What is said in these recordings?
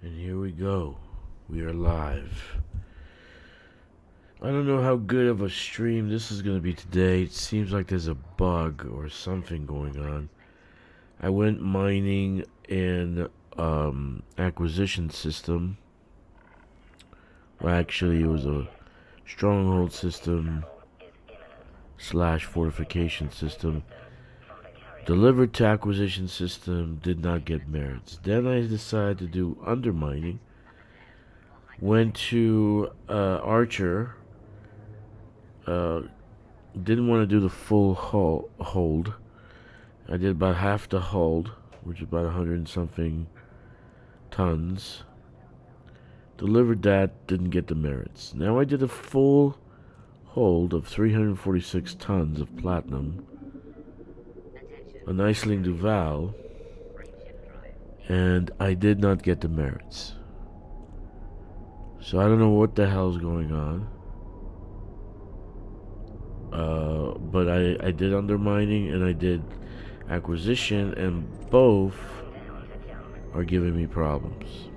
And here we go. We are live. I don't know how good of a stream this is going to be today. It seems like there's a bug or something going on. I went mining in acquisition system. Well, actually, it was a stronghold system slash fortification system. Delivered to acquisition system, did not get merits. Then I decided to do undermining. Went to Archer. Didn't want to do the full hold. I did about half the hold, which is about 100 and something tons. Delivered that, didn't get the merits. Now I did a full hold of 346 tons of platinum. A Iceling Duval, and I did not get the merits. So I don't know what the hell's going on. But I did undermining and I did acquisition, and both are giving me problems.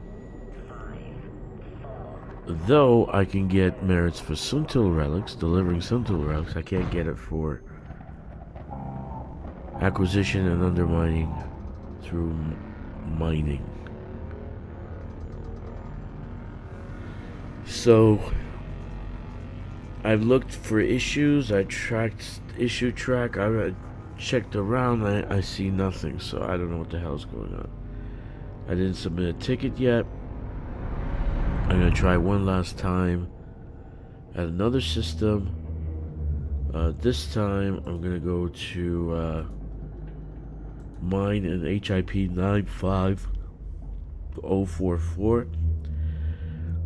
Though I can get merits for Suntil relics, delivering Suntil relics, I can't get it for acquisition and undermining through mining. So I've looked for issues. I tracked issue track. I checked around. I see nothing. So I don't know what the hell's going on. I didn't submit a ticket yet. I'm gonna try one last time at another system. This time I'm gonna go to mine in HIP 95044,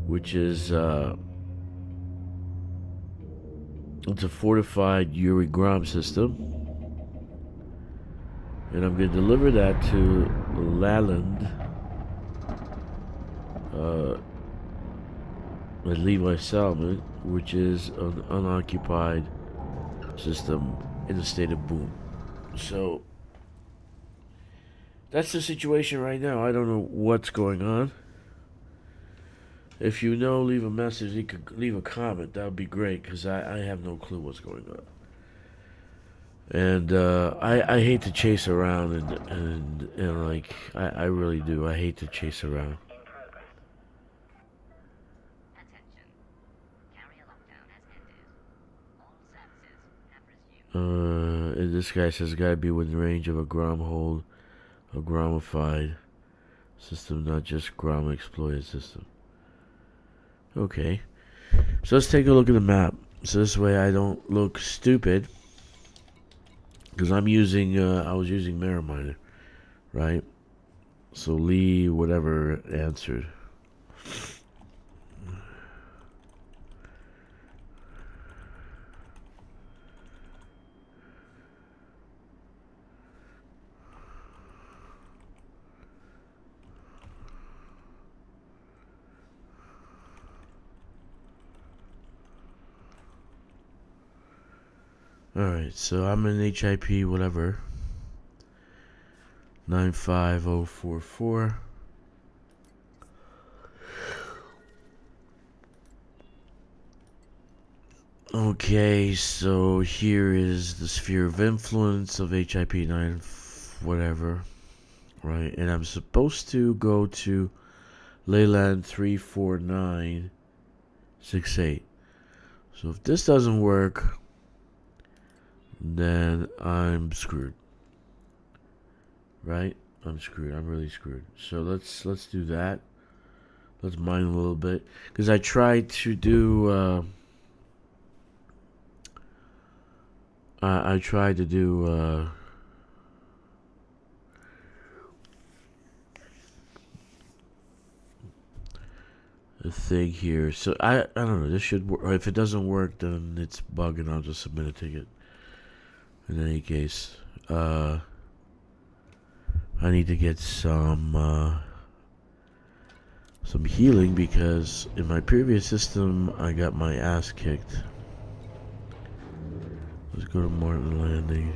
which is it's a fortified Uri Gram system, and I'm gonna deliver that to Laland at Levi Salmon, which is an unoccupied system in the state of Boom. So that's the situation right now. I don't know what's going on. If you know, leave a message. You could leave a comment. That would be great, because I have no clue what's going on. And I hate to chase around, and like, I really do. I hate to chase around. This guy says gotta be within range of a Grom hold, a Gromified system, not just Grom exploited system. Okay, so let's take a look at the map. So this way I don't look stupid, because I'm using I was using Mirror Miner, right? So Lee whatever answered. Alright, so I'm in HIP whatever 95044. Okay, so here is the sphere of influence of HIP 9 whatever, right? And I'm supposed to go to Leyland 34968. So if this doesn't work, then I'm screwed. Right? I'm screwed. I'm really screwed. So let's do that. Let's mine a little bit, because I tried to do I tried to do a thing here. So I don't know. This should work. If it doesn't work, then it's bugging. I'll just submit a ticket. In any case, I need to get some healing, because in my previous system I got my ass kicked. Let's go to Martin Landing.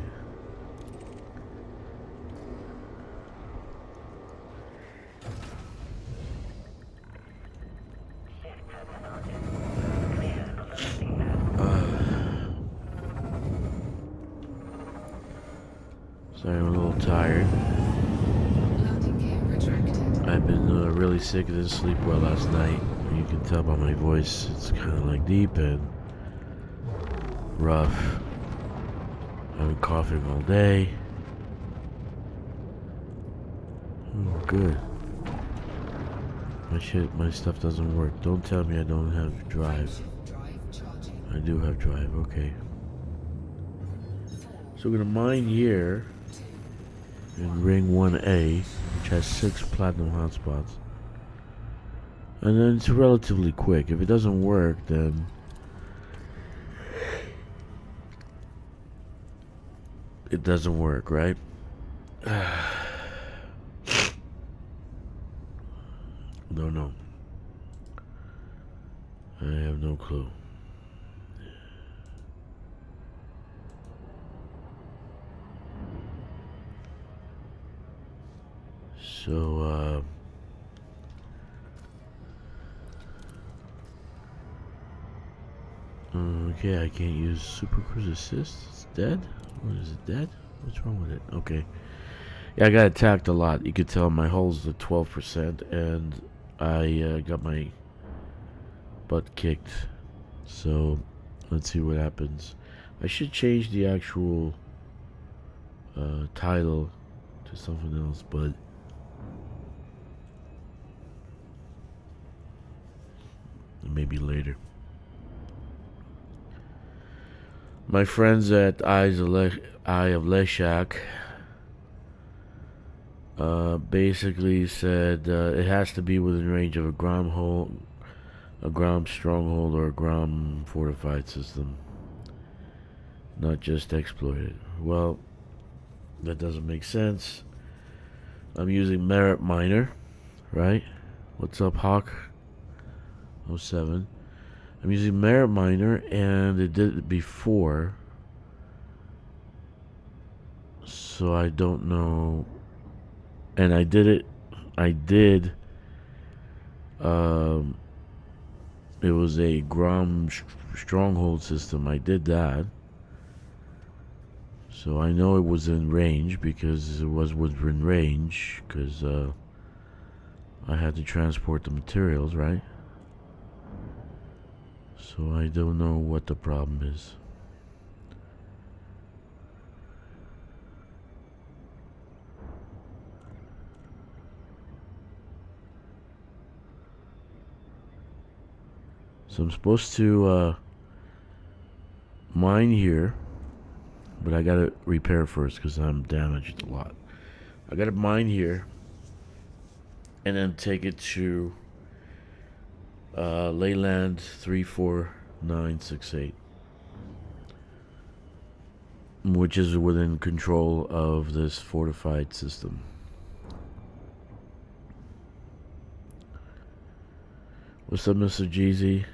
tired. I've been really sick. I didn't sleep well last night. You can tell by my voice, it's kind of like deep and rough. I've been coughing all day. Oh, good. My stuff doesn't work. Don't tell me I don't have drive. I do have drive, okay. So we're gonna mine here in ring 1A, which has 6 platinum hotspots. And then it's relatively quick. If it doesn't work, then it doesn't work, right? Don't know. I have no clue. So, okay, I can't use Super Cruise Assist. It's dead? What is it, dead? What's wrong with it? Okay. Yeah, I got attacked a lot. You could tell my hull's at 12%, and I got my butt kicked. So, let's see what happens. I should change the actual title to something else, but maybe later. My friends at Eye of Leshak basically said it has to be within range of a ground stronghold, or a ground fortified system, not just exploited. Well, that doesn't make sense. I'm using Merit Miner, right? What's up, Hawk? 07. I'm using Merit Miner, and it did it before, so I don't know. And I did it was a ground stronghold system. I did that, so I know it was in range, because it was within range, because I had to transport the materials, right? So I don't know what the problem is. So I'm supposed to mine here, but I gotta repair first because I'm damaged a lot. I gotta mine here and then take it to Leyland 34968, which is within control of this fortified system. What's up, Mr. Jeezy?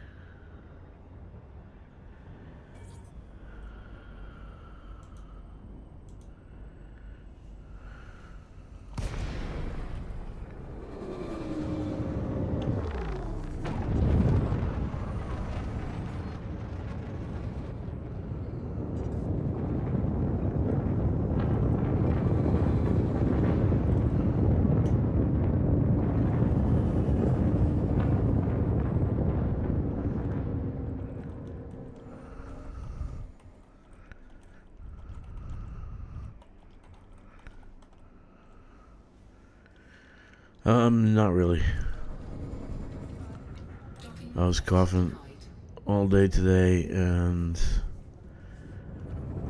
Not really. I was coughing all day today, and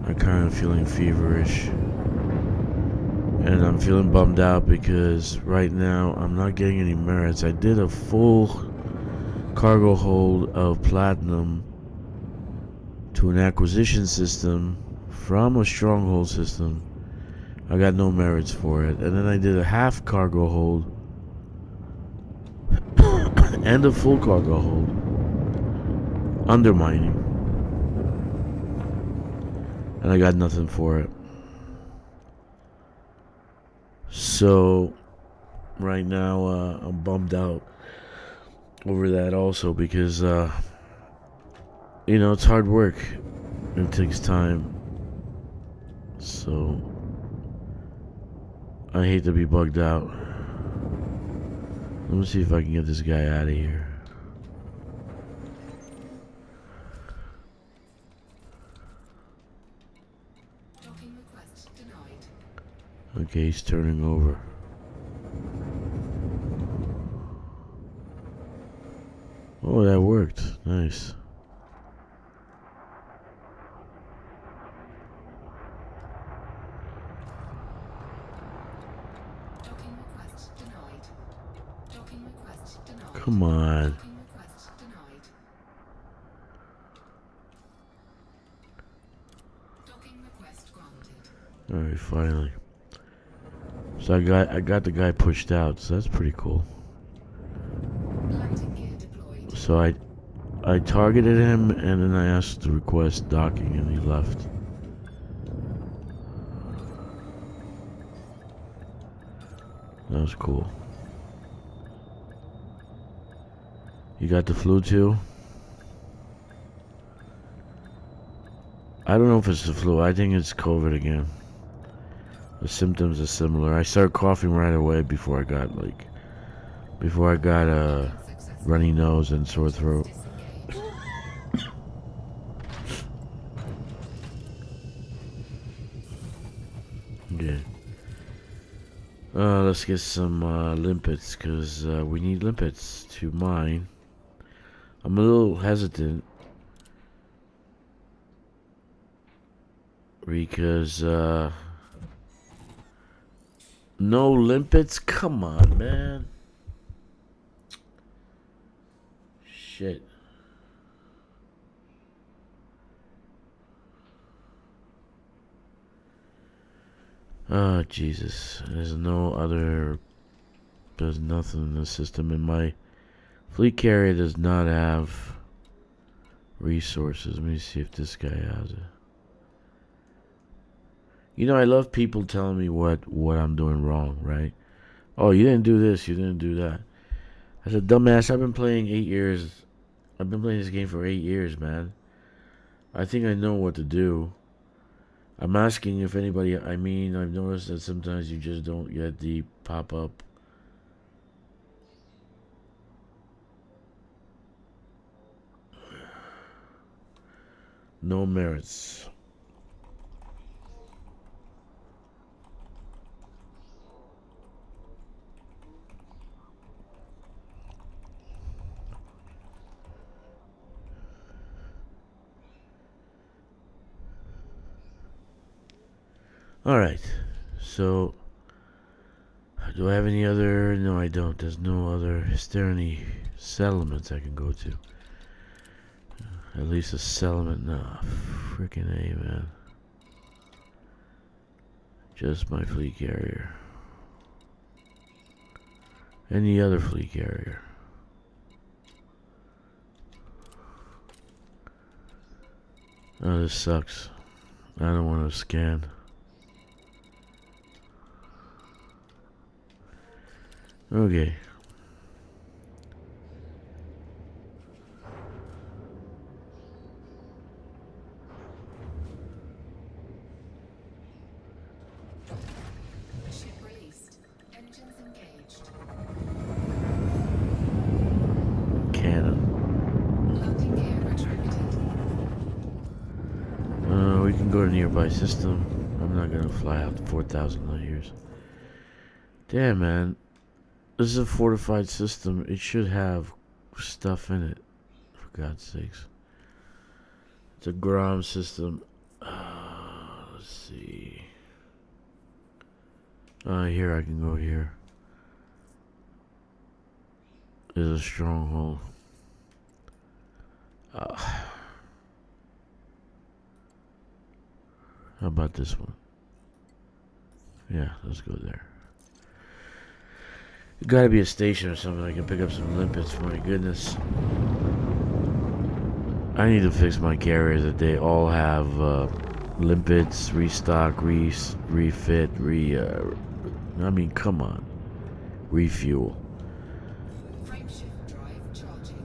I'm kind of feeling feverish. And I'm feeling bummed out because right now I'm not getting any merits. I did a full cargo hold of platinum to an acquisition system from a stronghold system. I got no merits for it. And then I did a half cargo hold and a full cargo hold, undermining, and I got nothing for it. So right now I'm bummed out over that also, because it's hard work and it takes time. So I hate to be bugged out. Let me see if I can get this guy out of here. Docking request denied. Okay, he's turning over. Oh, that worked. Nice. Docking request denied. Docking request denied. Come on. Docking request denied. Docking request granted. Alright, finally. So I got the guy pushed out, so that's pretty cool. Landing gear deployed. So I targeted him and then I asked to request docking and he left. That was cool. You got the flu too? I don't know if it's the flu. I think it's COVID again. The symptoms are similar. I started coughing right away before I got a runny nose and sore throat. Yeah. Let's get some limpets, because we need limpets to mine. I'm a little hesitant because no limpets? Come on, man. Shit. Oh, Jesus. There's nothing in the system. And my fleet carrier does not have resources. Let me see if this guy has it. You know, I love people telling me what I'm doing wrong, right? Oh, you didn't do this, you didn't do that. I said, dumbass, I've been playing 8 years. I've been playing this game for 8 years, man. I think I know what to do. I'm asking if anybody, I've noticed that sometimes you just don't get the pop-up. No merits. Alright, so do I have any other? No, I don't. There's no other. Is there any settlements I can go to? At least a settlement. No, freaking A, man. Just my fleet carrier. Any other fleet carrier. Oh, this sucks. I don't want to scan. Okay. Ship released. Engines engaged. Cannon. Landing gear retracted. We can go to nearby system. I'm not gonna fly out to 4,000 light years. Damn, man. This is a fortified system. It should have stuff in it. For God's sakes. It's a Grom system. Let's see. Here I can go here. There's a stronghold. How about this one? Yeah, let's go there. There's gotta be a station or something I can pick up some limpets. My goodness. I need to fix my carriers that they all have limpets, restock, refit, I mean, come on. Refuel. Frameshift drive charging.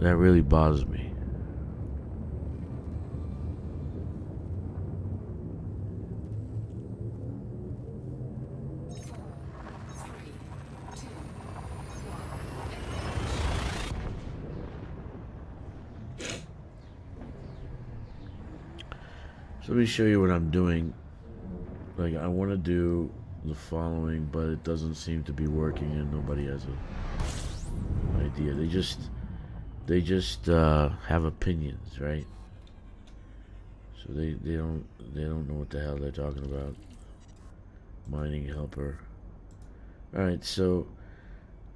That really bothers me. So let me show you what I'm doing. Like, I want to do the following, but it doesn't seem to be working, and nobody has an idea. They just have opinions, right? So they don't know what the hell they're talking about. Mining helper. All right, so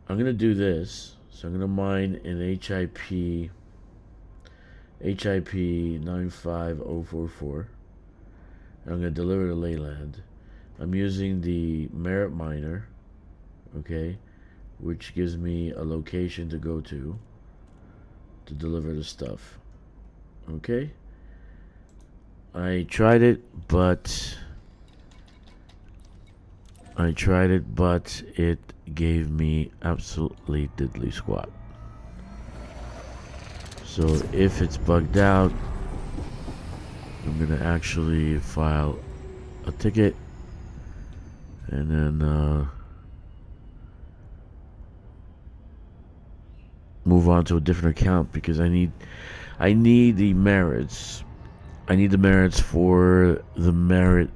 I'm gonna do this. So I'm gonna mine an HIP 95044. I'm gonna deliver to Leyland. I'm using the Merit Miner, okay, which gives me a location to go to deliver the stuff. Okay? I tried it, but it gave me absolutely diddly squat. So if it's bugged out, I'm gonna actually file a ticket and then move on to a different account, because I need the merits. I need the merits for the merit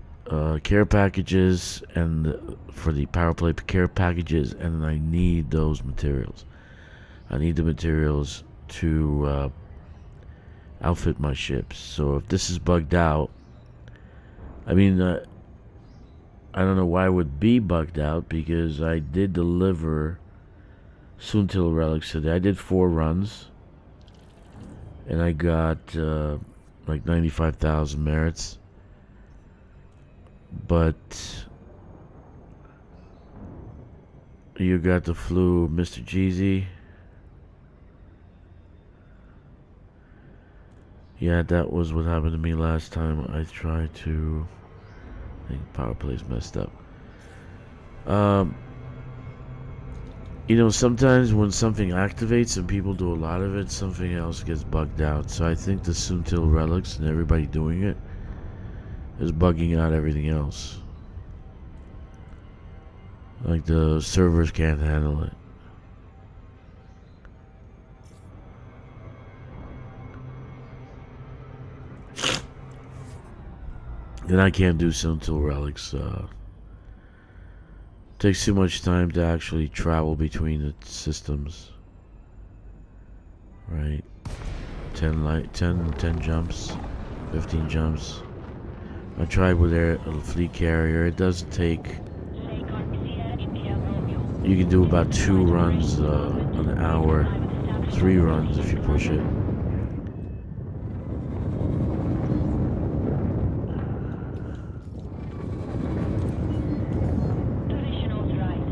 care packages and for the power play care packages, and I need those materials. I need the materials to outfit my ships. So if this is bugged out, I mean, I don't know why it would be bugged out, because I did deliver Soontil relics today. I did 4 runs, and I got like 95,000 merits. But you got the flu, Mr. Jeezy. Yeah, that was what happened to me last time. I tried to... I think power play's messed up. You know, sometimes when something activates and people do a lot of it, something else gets bugged out. So I think the Soontil relics and everybody doing it is bugging out everything else. Like, the servers can't handle it. And I can't do Soontil relics. Takes too much time to actually travel between the systems. Right? 10 jumps, 15 jumps. I tried with a fleet carrier. It doesn't take... You can do about 2 runs an hour, 3 runs if you push it.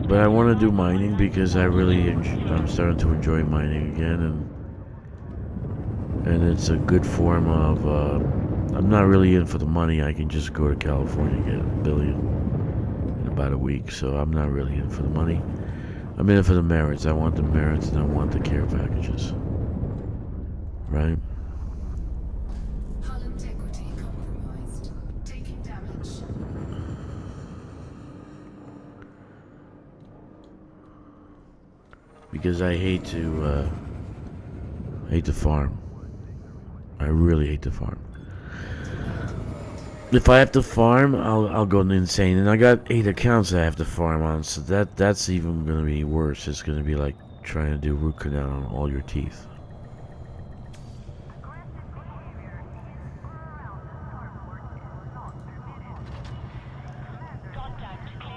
But I want to do mining because I'm starting to enjoy mining again, and it's a good form of. I'm not really in for the money. I can just go to California and get $1 billion in about a week. So I'm not really in for the money. I'm in for the merits. I want the merits and I want the care packages. Right? Hull integrity compromised. Taking damage. Because I hate to farm. I really hate to farm. If I have to farm, I'll go insane. And I got 8 accounts I have to farm on, so that's even gonna be worse. It's gonna be like trying to do root canal on all your teeth.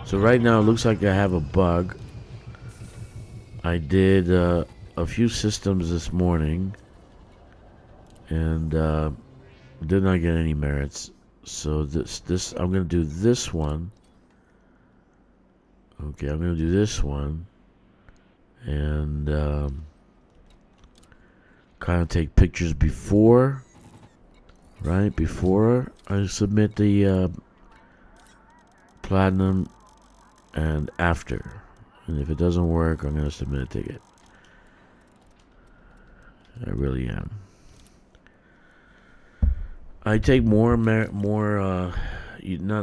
So right now it looks like I have a bug. I did a few systems this morning, and did not get any merits. So this I'm gonna do this one. Okay, I'm gonna do this one, and kind of take pictures before, right? Before I submit the platinum, and after. And if it doesn't work, I'm gonna submit a ticket. I really am. I take more, not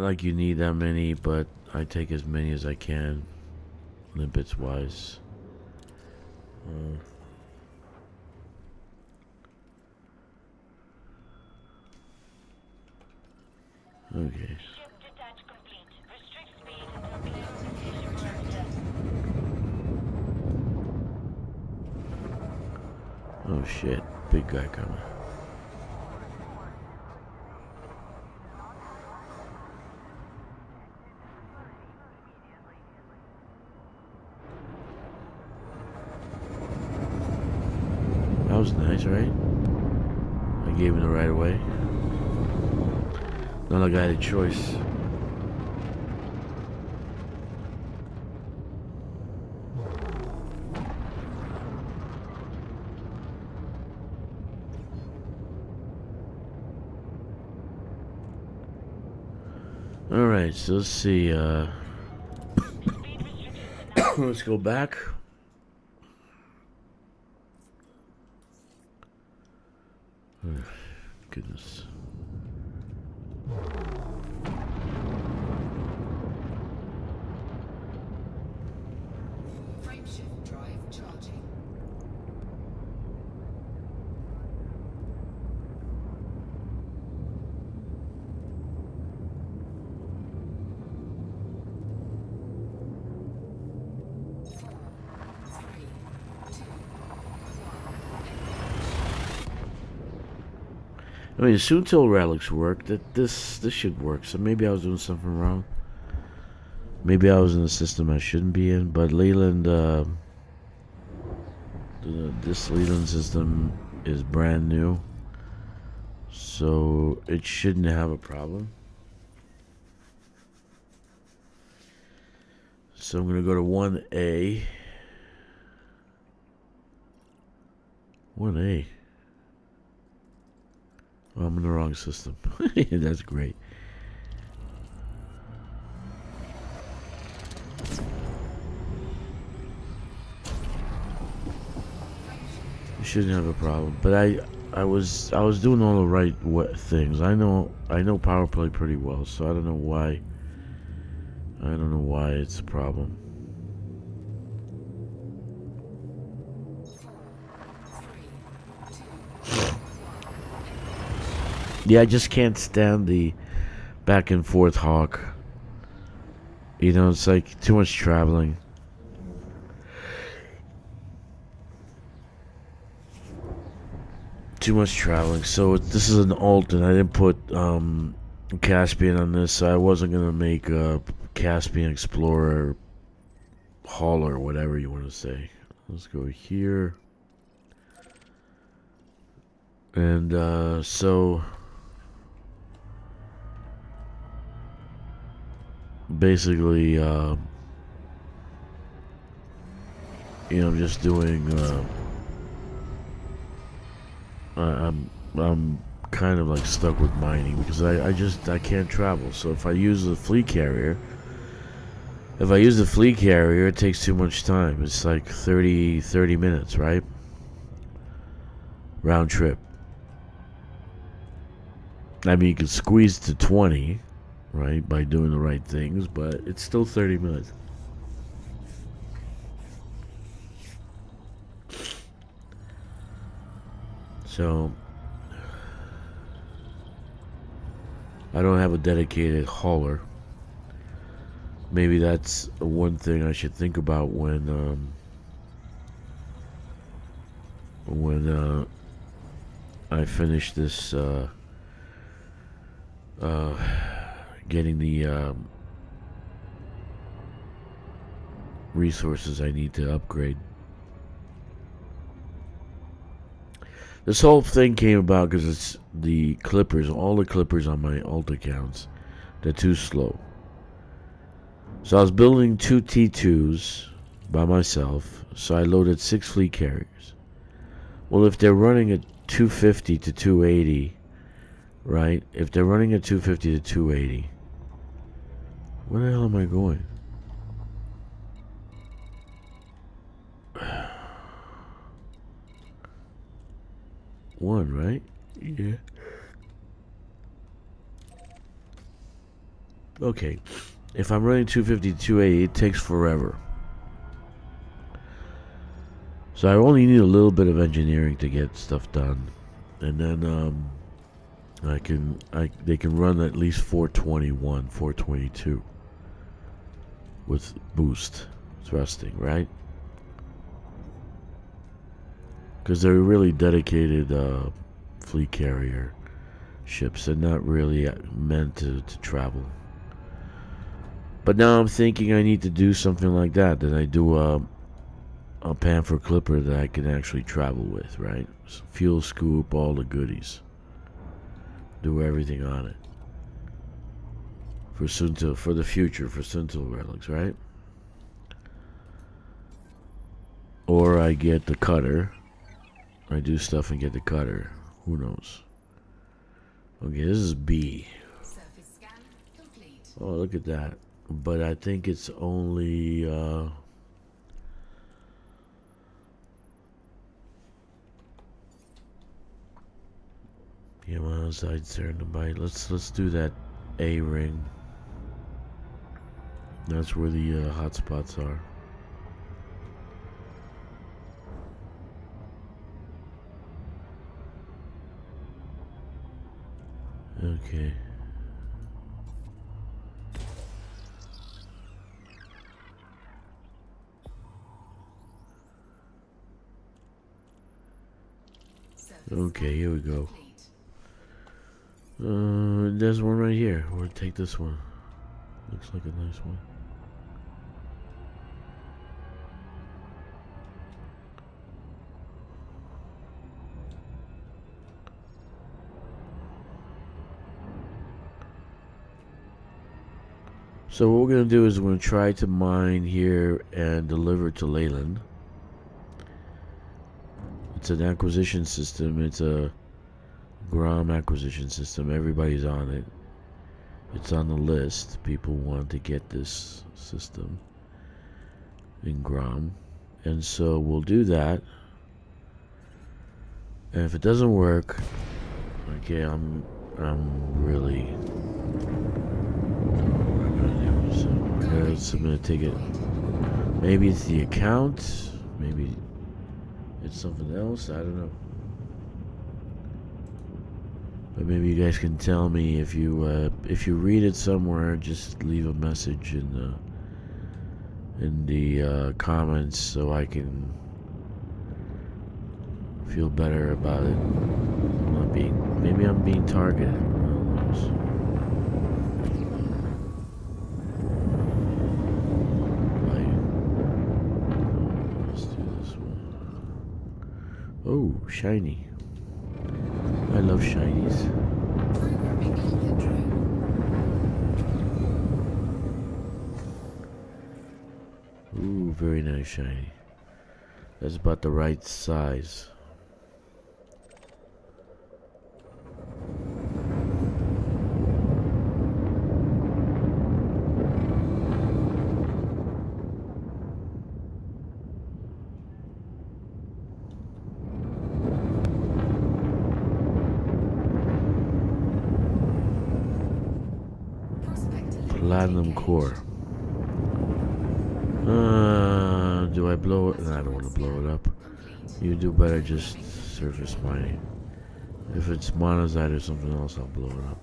like you need that many, but I take as many as I can, limpets wise. Okay. Ship detach complete. Restrict speed until clarification warranted. Oh shit. Big guy coming. That was nice, right? I gave him the right away. Not like I had a choice. Alright, so let's see, let's go back. Goodness. Frameshift drive charging. I mean, soon till relics work. This should work. So maybe I was doing something wrong. Maybe I was in a system I shouldn't be in. But Leland, this Leland system is brand new, so it shouldn't have a problem. So I'm gonna go to 1A. 1A. Oh, I'm in the wrong system. That's great. You shouldn't have a problem. But I was doing all the right things. I know power play pretty well, so I don't know why. I don't know why it's a problem. Yeah, I just can't stand the back and forth hawk. You know, it's like too much traveling. Too much traveling. So this is an alt, and I didn't put Caspian on this, so I wasn't gonna make a Caspian Explorer hauler, whatever you want to say. Let's go here, and so basically, you know, I'm just doing. I'm kind of like stuck with mining because I can't travel. So if I use the fleet carrier, it takes too much time. It's like 30 minutes, right? Round trip. I mean, you can squeeze to 20, right, by doing the right things, but it's still 30 minutes. So I don't have a dedicated hauler. Maybe that's one thing I should think about when I finish this getting the resources I need to upgrade. This whole thing came about because it's the clippers, all the clippers on my alt accounts, they're too slow. So I was building 2 T2s by myself, so I loaded 6 fleet carriers. Well, if they're running at 250 to 280, right? If they're running at 250 to 280, where the hell am I going? One, right? Yeah. Okay. If I'm running 250 to 280, it takes forever. So I only need a little bit of engineering to get stuff done. And then They can run at least 421, 422 with boost thrusting, right? Because they're really dedicated fleet carrier ships. They're not really meant to travel. But now I'm thinking I need to do something like that. That I do a Panther Clipper that I can actually travel with, right? So fuel scoop, all the goodies. Do everything on it. For Sunto, for the future, for Sunto relics, right? Or I get the cutter. I do stuff and get the cutter. Who knows? Okay, this is B. Surface scan complete. Oh, look at that. But I think it's only yeah, well, outside turn to bite. Let's do that A ring. That's where the hot spots are. Okay. Okay, here we go. There's one right here. We'll take this one. Looks like a nice one. So what we're going to do is we're going to try to mine here and deliver to Leyland. It's an acquisition system. It's a Grom acquisition system. Everybody's on it. It's on the list. People want to get this system in Grom. And so we'll do that. And if it doesn't work, okay, I'm really... So I'm gonna take it. Maybe it's the account. Maybe it's something else. I don't know. But maybe you guys can tell me if you read it somewhere. Just leave a message in the comments so I can feel better about it. Maybe I'm being targeted. Who knows? Oh, shiny. I love shinies. Programming input drone. Ooh, very nice shiny. That's about the right size. Platinum core. Do I blow it? No, I don't want to blow it up. You do better just surface mining. If it's monazite or something else, I'll blow it up.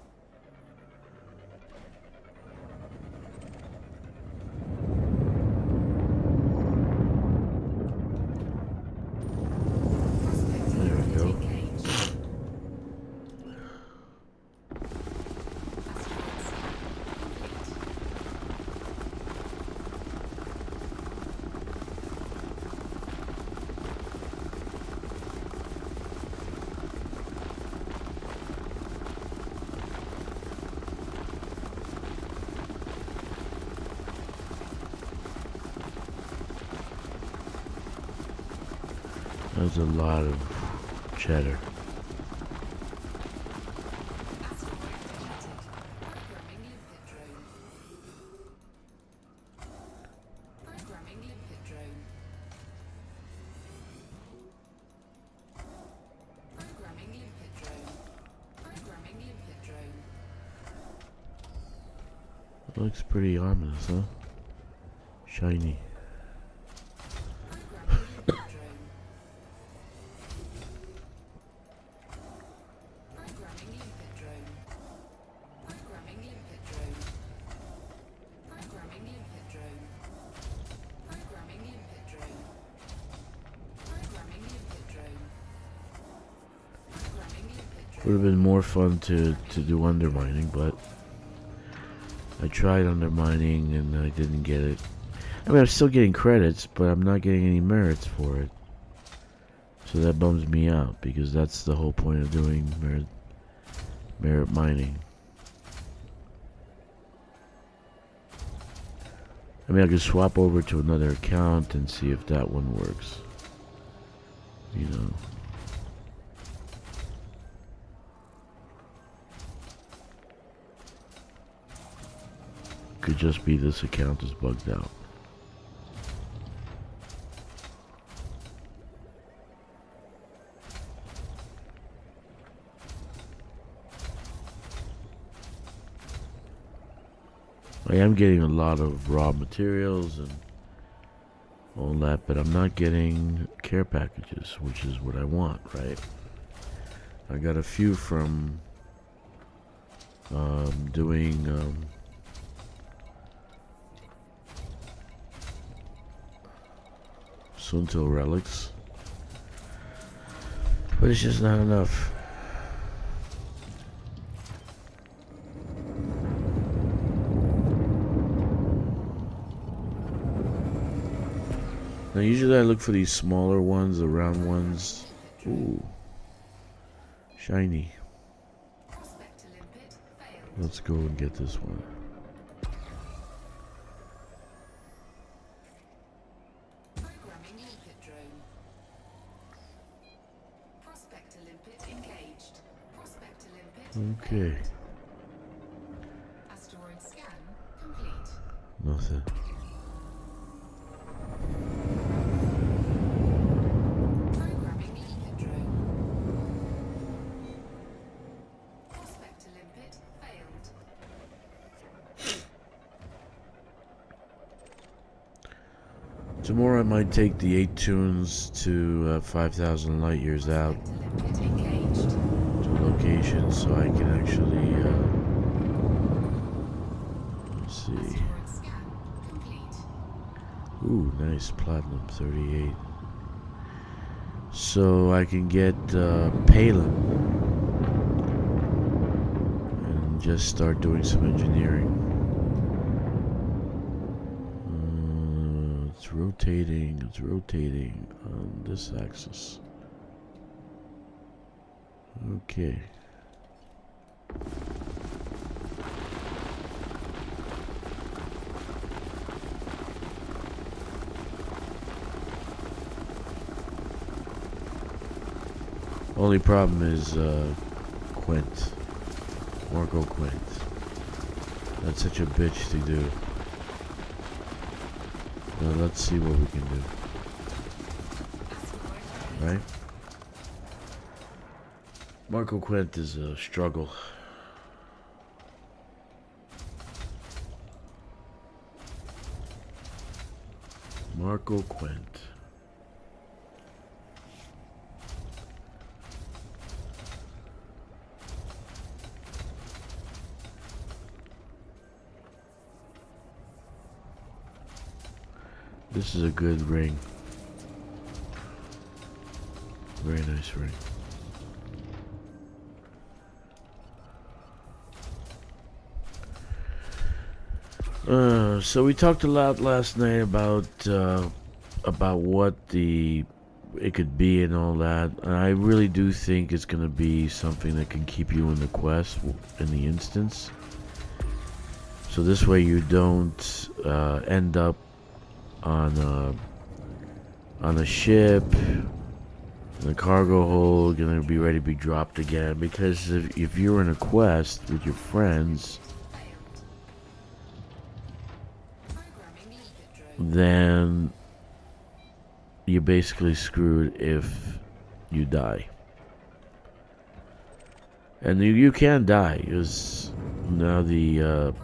There we go. There's a lot of cheddar. Programming limpet drone. Programming limpet drone. Programming limpet drone. Looks pretty ominous, huh? Shiny. Programming limpet drone. Programming limpet drone. Would have been more fun to do undermining, but I tried undermining and I didn't get it. I mean, I'm still getting credits, but I'm not getting any merits for it. So that bums me out, because that's the whole point of doing merit mining. I mean, I could swap over to another account and see if that one works. You know. Could just be this account is bugged out. I am getting a lot of raw materials and all that, but I'm not getting care packages, which is what I want, right? I got a few from doing Sunto relics, but it's just not enough. Now usually I look for these smaller ones, the round ones. Ooh, shiny. Let's go and get this one. Okay. Asteroid scan complete. Nothing. Programming limpet drone. Prospector limpet failed. Tomorrow I might take the 8 tunes to 5,000 light years out Limpet engaged. to a location so I can actually, let's see. Asteroid scan complete. Ooh, nice, platinum, 38. So I can get Palin and just start doing some engineering. It's rotating on this axis. Okay. Only problem is Quint. Marco Quint. That's such a bitch to do. Now let's see what we can do. Right? Marco Quint is a struggle. Marco Quint. This is a good ring. Very nice ring. So we talked a lot last night about what it could be and all that. And I really do think it's gonna be something that can keep you in the quest in the instance. So this way you don't end up on a ship in a cargo hold, gonna be ready to be dropped again. Because if you're in a quest with your friends, then you're basically screwed if you die. And you can die, because now the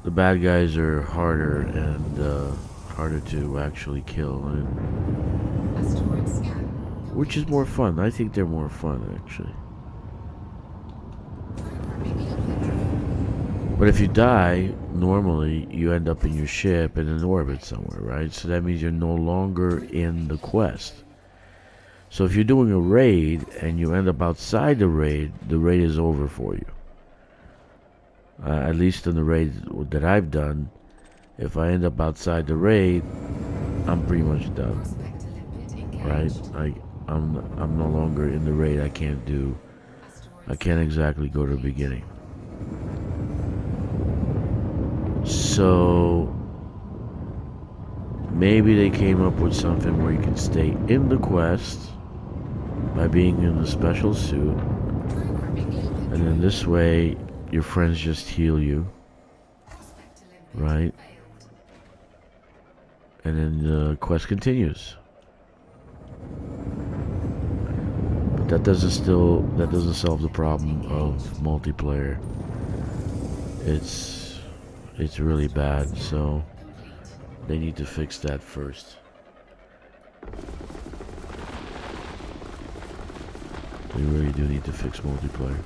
bad guys are harder and harder to actually kill, and which is more fun. I think they're more fun, actually. But if you die, normally you end up in your ship in an orbit somewhere, right? So that means you're no longer in the quest. So if you're doing a raid and you end up outside the raid is over for you. At least in the raid that I've done, if I end up outside the raid, I'm pretty much done. Prospect limpet Right? engaged. I'm no longer in the raid. I can't exactly go to the beginning. So maybe they came up with something where you can stay in the quest by being in the special suit, Programming limpet and then this way your friends just heal you, Prospect limpet right? failed. And then the quest continues. But that doesn't solve the problem of multiplayer. It's really bad, so Complete. they need to fix that first. They really do need to fix multiplayer.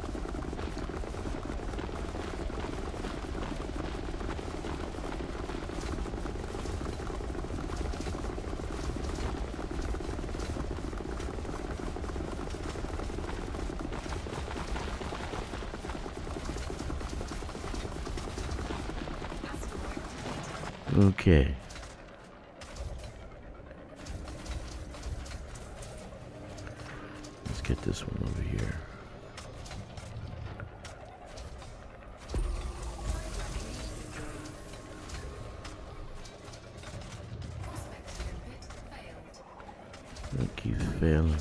Okay. Let's get this one over here. It keeps failing.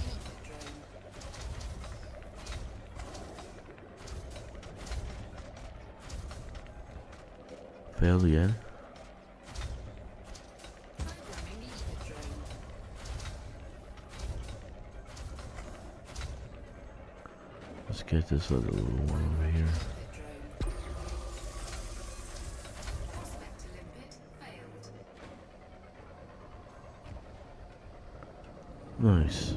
Failed again? Let's get this other little one over here. Nice.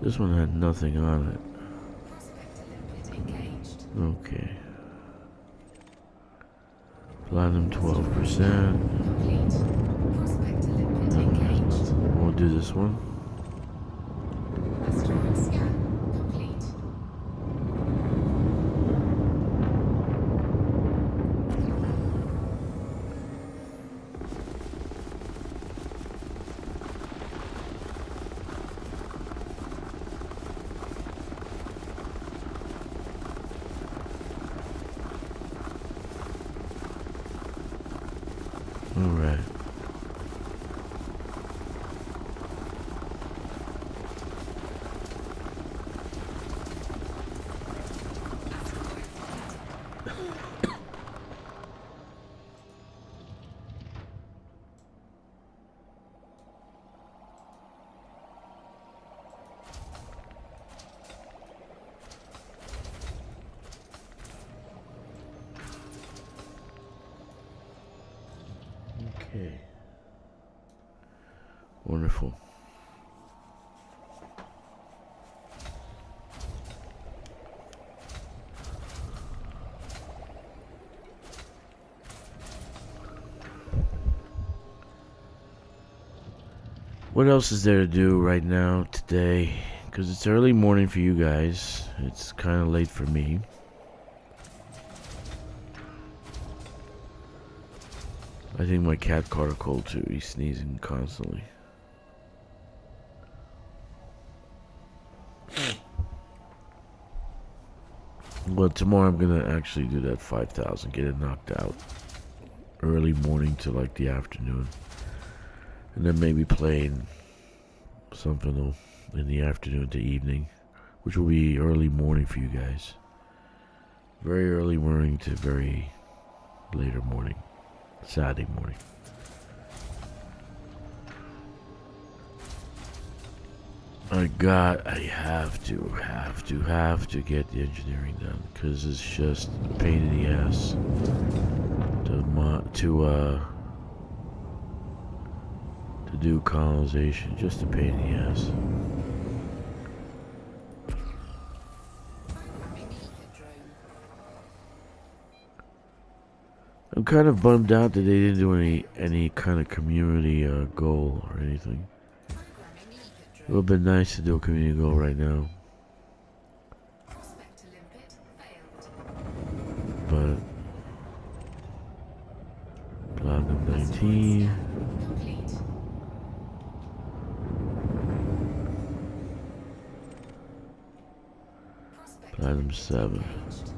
This one had nothing on it. Okay. Platinum 12%. We'll do this one. Alright. Okay. Wonderful. What else is there to do right now today? Because it's early morning for you guys. It's kind of late for me. I think my cat caught a cold too. He's sneezing constantly. But tomorrow I'm gonna actually do that 5,000, get it knocked out. Early morning to like the afternoon. And then maybe playing something in the afternoon to evening. Which will be early morning for you guys. Very early morning to very later morning. Saturday morning. I have to get the engineering done, because it's just a pain in the ass to do colonization. Just a pain in the ass. I'm kind of bummed out that they didn't do any kind of community goal or anything. It would have been nice to do a community goal right now, Prospect to limpet failed. but Platinum 19. Complete. Prospect Platinum 7. engaged.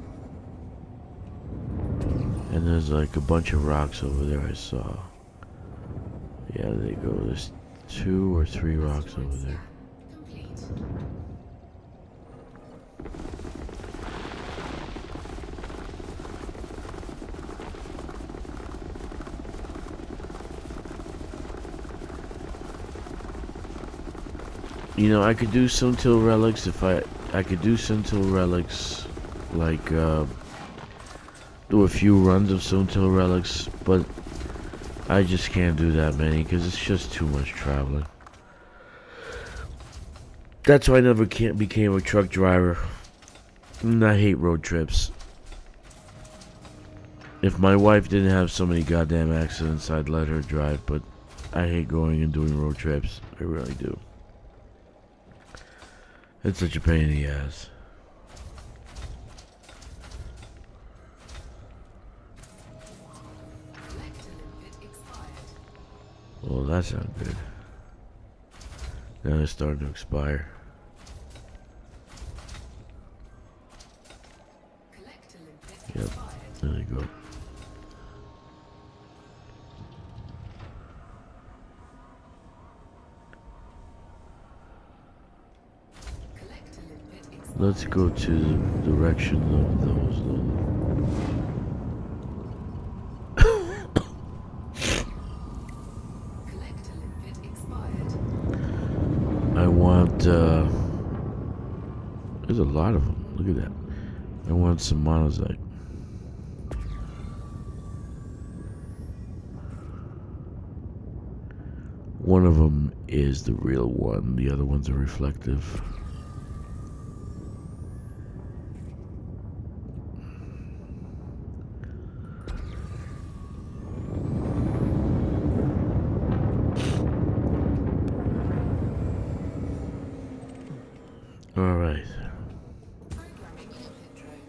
And there's like a bunch of rocks over there I saw. Yeah, there they go. There's 2 or 3 rocks over there. Complete. You know, I could do Suntil relics if I could do Suntil relics, like do a few runs of Suntil relics, but I just can't do that many because it's just too much traveling. That's why I never became a truck driver. And I hate road trips. If my wife didn't have so many goddamn accidents, I'd let her drive, but I hate going and doing road trips. I really do. It's such a pain in the ass. Collector limpet expired. Well, that sounds good. Now it's starting to expire. Collector limpet Yep, expired. there you go. Collector limpet expired. Let's go to the direction of those Collector limpet expired. I want, there's a lot of them. Look at that. I want some monazite. One of them is the real one. The other ones are reflective. All right. Programming limpet drone.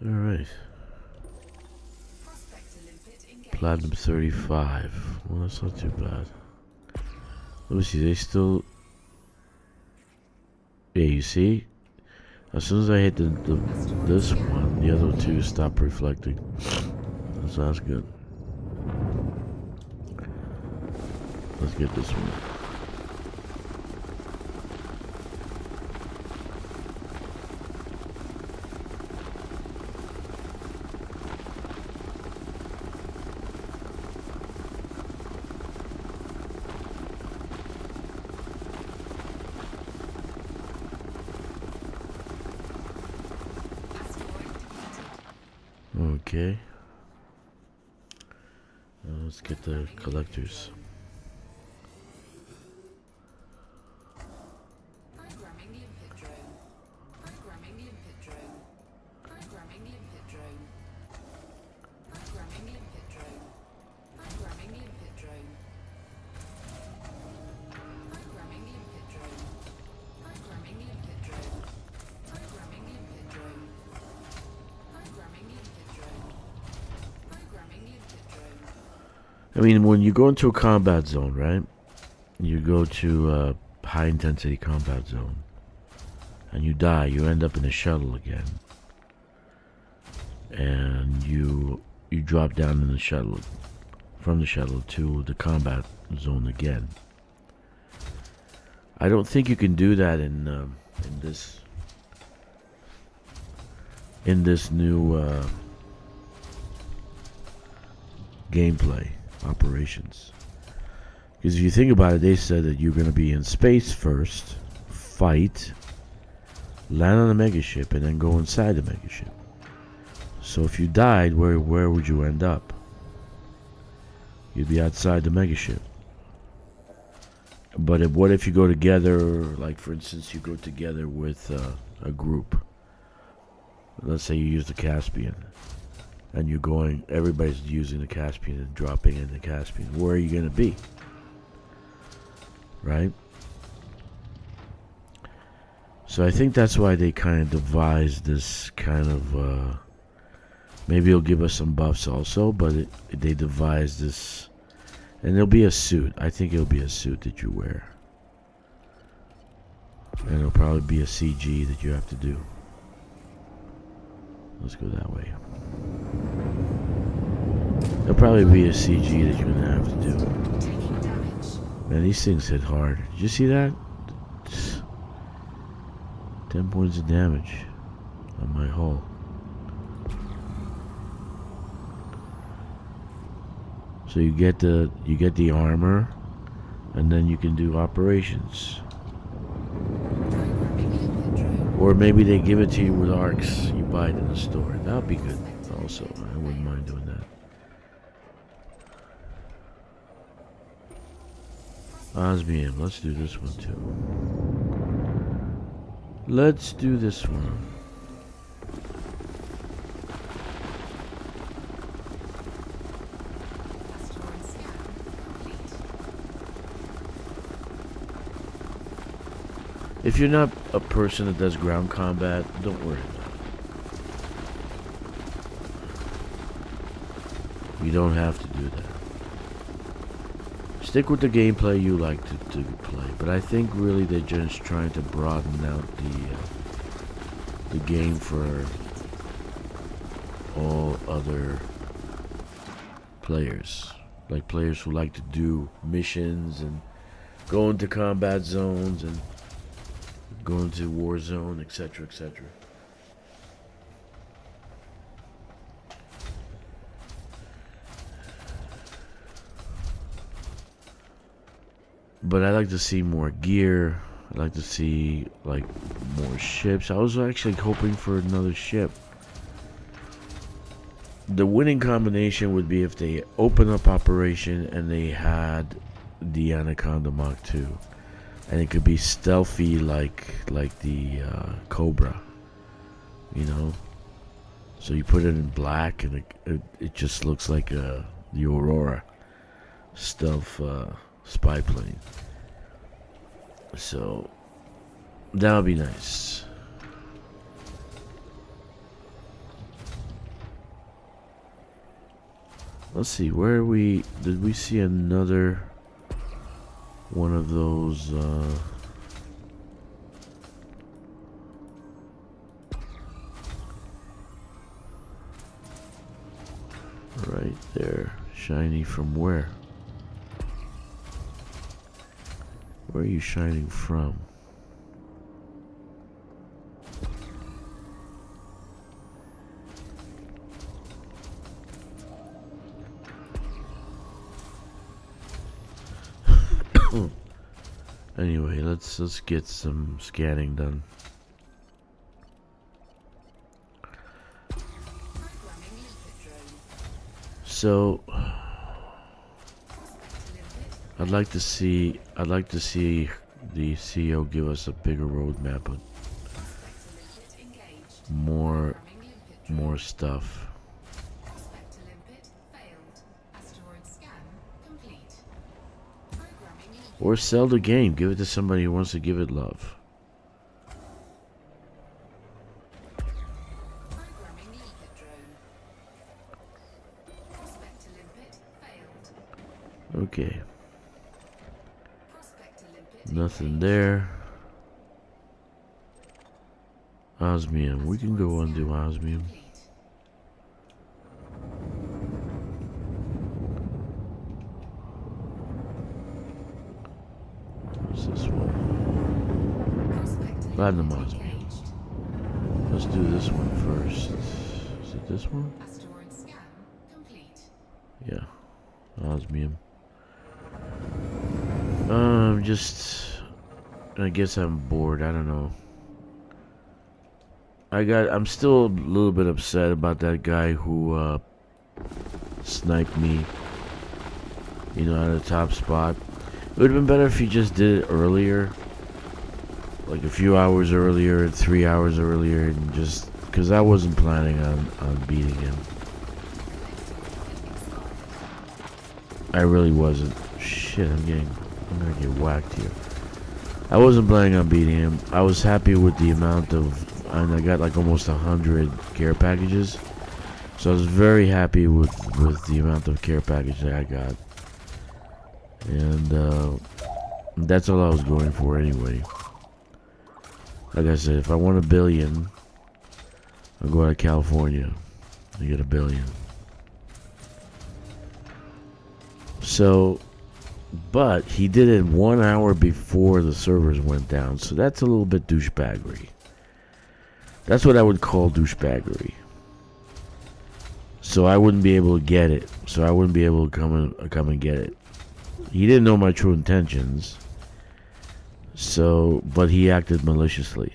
All right. Prospector limpet engaged. Platinum 35. Well, that's not too bad. Let me see. They still. Yeah, you see? As soon as I hit this one, the other two stop reflecting. So that's good. Let's get this one. Asteroid depleted. Okay. Let's get the collectors. Programming limpet drone. Programming limpet drone. Programming limpet drone. Programming limpet drone. Programming limpet drone. Programming limpet drone. Programming limpet drone. Programming limpet drone. Programming limpet drone. Programming limpet drone. I mean, when you go into a combat zone, right? You go to a high intensity combat zone, and you die. You end up in a shuttle again, and you drop down in the shuttle, from the shuttle to the combat zone again. I don't think you can do that in this new gameplay operations. Because if you think about it, they said that you're going to be in space first, fight, land on a megaship, and then go inside the megaship. So if you died, where would you end up? You'd be outside the megaship. But what if you go together, like for instance, you go together with a group. Let's say you use the Caspian. and you're going, everybody's using the Caspian and dropping in the Caspian, where are you going to be? Right? So I think that's why they kind of devised this kind of, maybe it'll give us some buffs also, but they devised this, and it'll be a suit. I think it'll be a suit that you wear. And it'll probably be a CG that you have to do. Let's go that way. There'll probably be a CG that you're gonna have to do. Taking damage. Man, these things hit hard. Did you see that? 10 points of damage on my hull. So you get the armor, and then you can do operations. Programming limpet drone. Or maybe they give it to you with arcs. You buy it in the store. That would be good. Also, I wouldn't mind doing that. Osmium, let's do this one too. Let's do this one. Asteroid scan complete. If you're not a person that does ground combat, don't worry about it. You don't have to do that. Stick with the gameplay you like to play, but I think really they're just trying to broaden out the game for all other players, like players who like to do missions and go into combat zones and go into war zone, etc., etc. But I like to see more gear. I like to see like more ships. I was actually hoping for another ship. The winning combination would be if they open up operation and they had the Anaconda Mach 2, and it could be stealthy like the Cobra, you know. So you put it in black and it just looks like the Aurora stealth spy plane. So that would be nice. Let's see, where are we? Did we see another one of those right there? Shiny from where? Where are you shining from? Anyway, let's get some scanning done. Programming limpet drone. So Prospect limpet. I'd like to see the CEO give us a bigger roadmap, but Prospect limpet engaged. more Programming limpet drone. more stuff. Prospect limpet failed. Asteroid scan complete. Programming limpet. Or sell the game. Give it to somebody who wants to give it love. Programming limpet drone. Prospect limpet failed. Okay. Prospect limpet Nothing engaged. there. Osmium. We can go undo osmium. Complete. What's this one? Prospect Platinum limpet osmium. engaged. Let's do this one first. Is it this one? Asteroid scan complete. Yeah. Osmium. I guess I'm bored. I don't know. I'm still a little bit upset about that guy who sniped me, you know, at the top spot. It would have been better if he just did it earlier, like a few hours earlier, 3 hours earlier, and just because I wasn't planning on beating him. I really wasn't. Shit, I'm gonna get whacked here. I wasn't planning on beating him. I was happy with the amount of, and I got like almost 100 care packages. So I was very happy with the amount of care package that I got. And that's all I was going for anyway. Like I said, if I want 1 billion, I'll go out of California and get 1 billion. So, but he did it 1 hour before the servers went down, so that's a little bit douchebaggery. That's what I would call douchebaggery. So I wouldn't be able to get it. So I wouldn't be able to come and get it. He didn't know my true intentions. So, but he acted maliciously.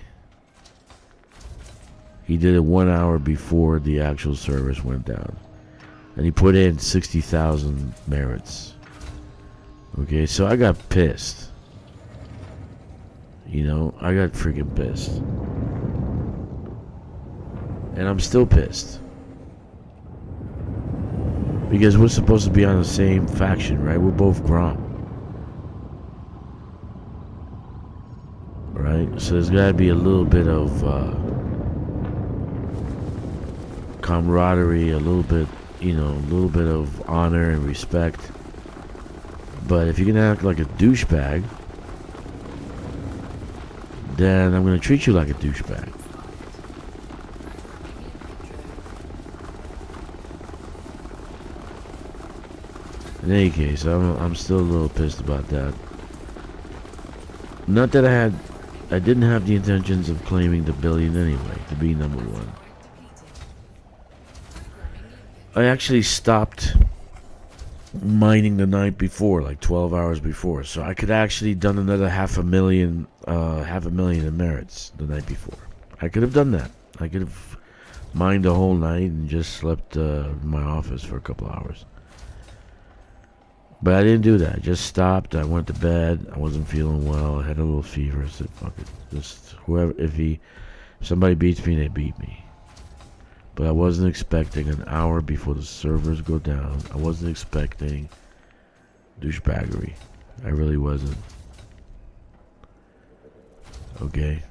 He did it 1 hour before the actual service went down. And he put in 60,000 merits. Okay, so I got pissed. You know, I got freaking pissed. And I'm still pissed. Because we're supposed to be on the same faction, right? We're both Grom. Right? So there's gotta be a little bit of camaraderie, a little bit, you know, a little bit of honor and respect. But if you're gonna act like a douchebag, then I'm gonna treat you like a douchebag. In any case, I'm still a little pissed about that. Not that I didn't have the intentions of claiming the billion anyway, to be number 1. I actually stopped mining the night before, like 12 hours before, so I could actually done another half a million in merits the night before. I could have done that. I could have mined the whole night and just slept in my office for a couple hours. But I didn't do that. I just stopped. I went to bed. I wasn't feeling well. I had a little fever. I said, fuck it. Just whoever, if somebody beats me, they beat me. But I wasn't expecting an hour before the servers go down. I wasn't expecting douchebaggery. I really wasn't. Okay.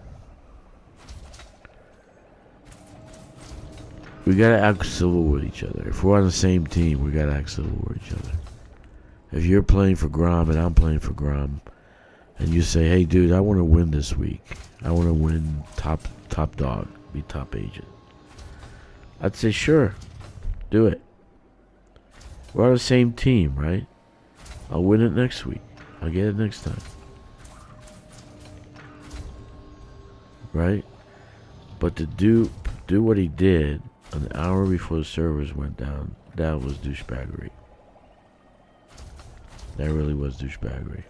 We gotta act civil with each other. If we're on the same team, we gotta act civil with each other. If you're playing for Grom and I'm playing for Grom, and you say, hey dude, I want to win this week. I want to win top dog, be top agent. I'd say, sure, do it. We're on the same team, right? I'll win it next week. I'll get it next time. Right? But to do what he did an hour before the servers went down, that was douchebaggery. That really was douchebaggery.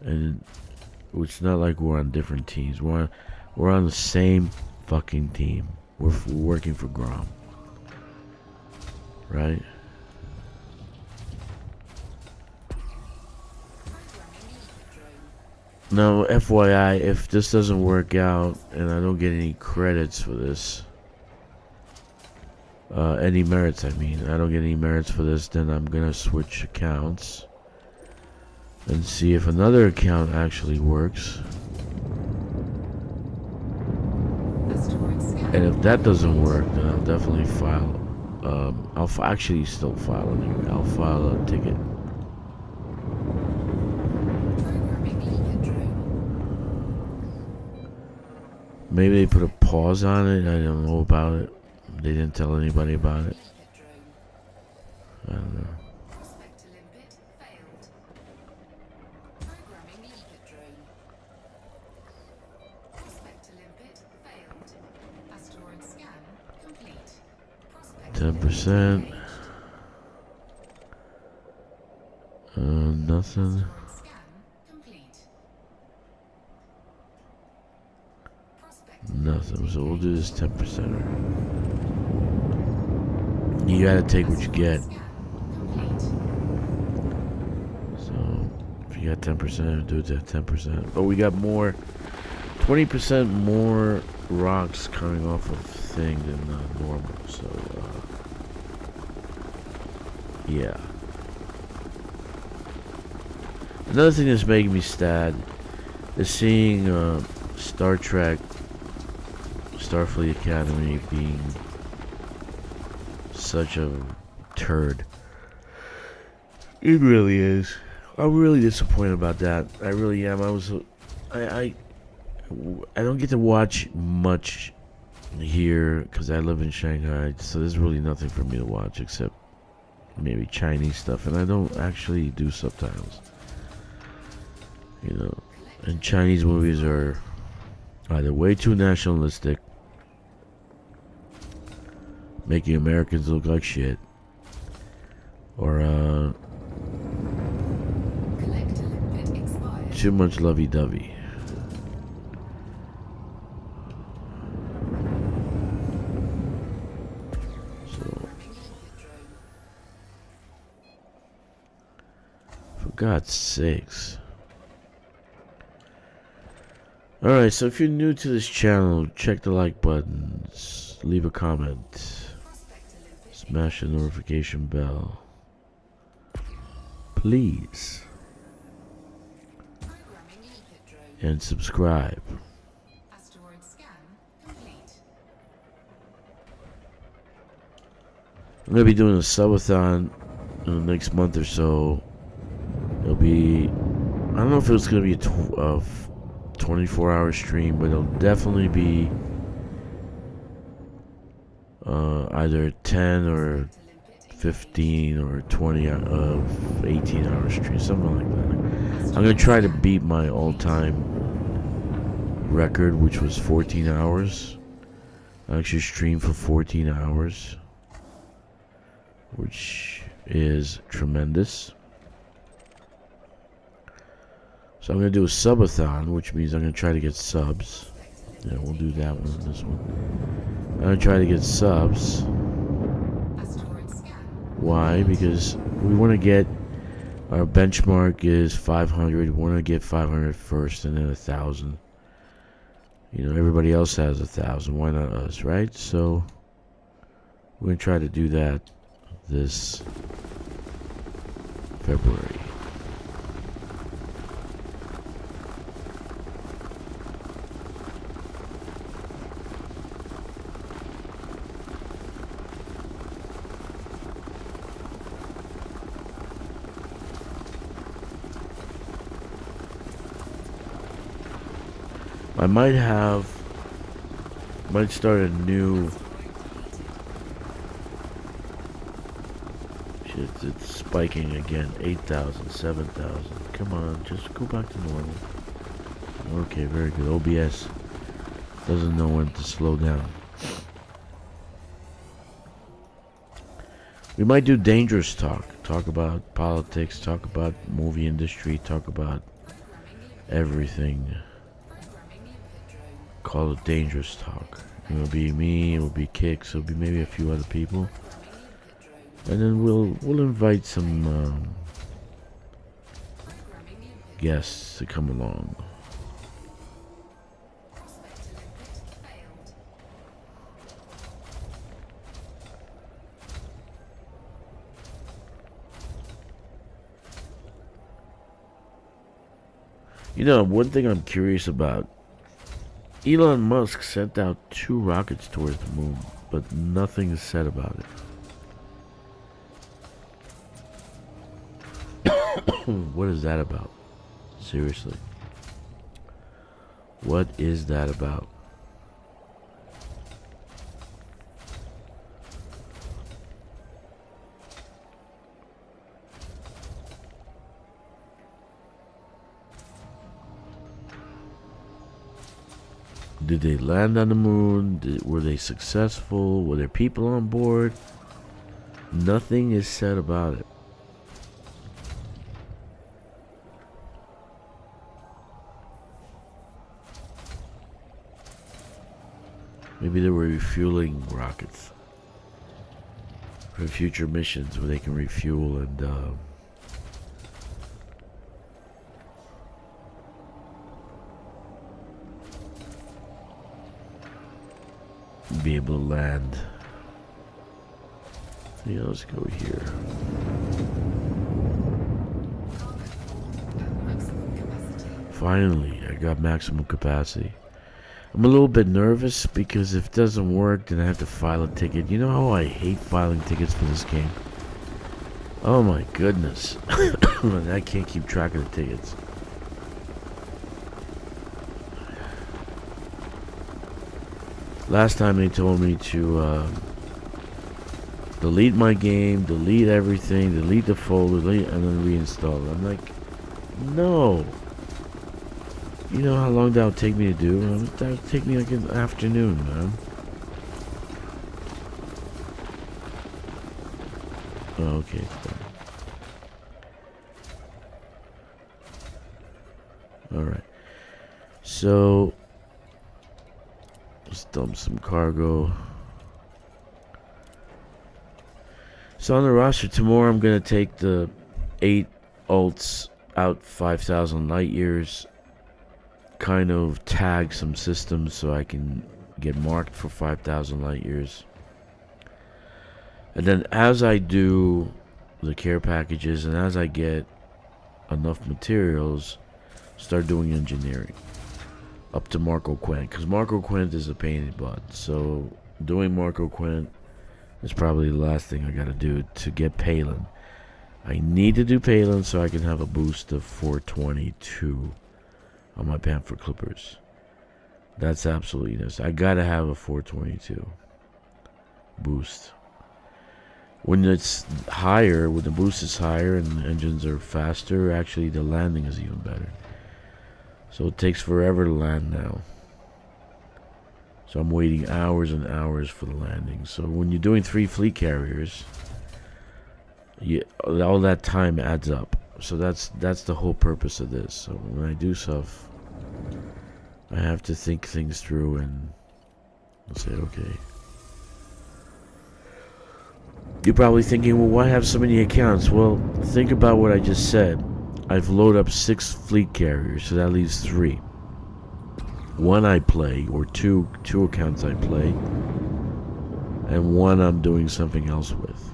And it's not like we're on different teams. We're on the same fucking team. We're working for Grom. Right? Now, FYI, if this doesn't work out and I don't get any credits for this, any merits, I mean, I don't get any merits for this, then I'm gonna switch accounts and see if another account actually works. And if that doesn't work, then I'll definitely file. I'll actually still file anyway. I'll file a ticket. Maybe they put a pause on it. I don't know about it. They didn't tell anybody about it. I don't know. %. Nothing. Nothing. So we'll do this 10%er. You gotta take what you get. So if you got 10%, do it at 10%. But we got more, 20% more rocks coming off of thing than normal. So Yeah. Another thing that's making me sad is seeing Star Trek Starfleet Academy being such a turd. It really is. I'm really disappointed about that. I really am. I don't get to watch much here because I live in Shanghai, so there's really nothing for me to watch except maybe Chinese stuff, and I don't actually do subtitles. You know, and Chinese movies are either way too nationalistic, making Americans look like shit, or too much lovey-dovey. So, for God's sakes. Alright, so if you're new to this channel, check the like buttons, leave a comment, smash the notification bell. Please. And subscribe. Asteroid scan complete. I'm gonna be doing a subathon in the next month or so. It'll be, I don't know if it's gonna be a 24-hour stream, but it'll definitely be either 10 or 15 or 20 18-hour stream, something like that. I'm gonna try to beat my all-time record, which was 14 hours. I actually streamed for 14 hours, which is tremendous. So I'm gonna do a subathon, which means I'm gonna try to get subs. Yeah, we'll do that one and this one. I'm gonna try to get subs. Why? Because we want to get, our benchmark is 500. We want to get 500 first and then 1,000. You know, everybody else has 1,000. Why not us, right? So we're gonna try to do that this February. I might start a new, shit, it's spiking again, 8,000, 7,000, come on, just go back to normal. Okay, very good. OBS doesn't know when to slow down. We might do dangerous talk about politics, talk about movie industry, talk about everything. Call it dangerous talk. It'll be me, it'll be Kicks, it'll be maybe a few other people, and then we'll invite some guests to come along. You know, one thing I'm curious about, Elon Musk sent out 2 rockets towards the moon, but nothing is said about it. What is that about? Seriously. What is that about? Did they land on the moon? Were they successful? Were there people on board? Nothing is said about it. Maybe they were refueling rockets for future missions where they can refuel and be able to land. Yeah, let's go here. Finally, I got maximum capacity. I'm a little bit nervous because if it doesn't work, then I have to file a ticket. You know how I hate filing tickets for this game? Oh my goodness. I can't keep track of the tickets. Last time they told me to delete my game, delete everything, delete the folder, delete, and then reinstall it. I'm like, no. You know how long that would take me to do? That would take me like an afternoon, man. Oh, okay, it's done. Alright. So, let's dump some cargo. So on the roster tomorrow, I'm going to take the 8 ults out 5,000 light years. Kind of tag some systems so I can get marked for 5,000 light years. And then as I do the care packages and as I get enough materials, start doing engineering up to Marco Quint, because Marco Quint is a pain in the butt. So doing Marco Quint is probably the last thing I gotta do to get Palin. I need to do Palin so I can have a boost of 422 on my pamphlet clippers. That's absolutely necessary. I gotta have a 422 boost. When it's higher, when the boost is higher and the engines are faster, actually the landing is even better. So it takes forever to land now. So I'm waiting hours and hours for the landing. So when you're doing 3 fleet carriers, all that time adds up. So that's the whole purpose of this. So when I do stuff, I have to think things through and say, okay. You're probably thinking, well, why have so many accounts? Well, think about what I just said. I've loaded up 6 fleet carriers, so that leaves 3. 1 I play, or two accounts I play, and 1 I'm doing something else with.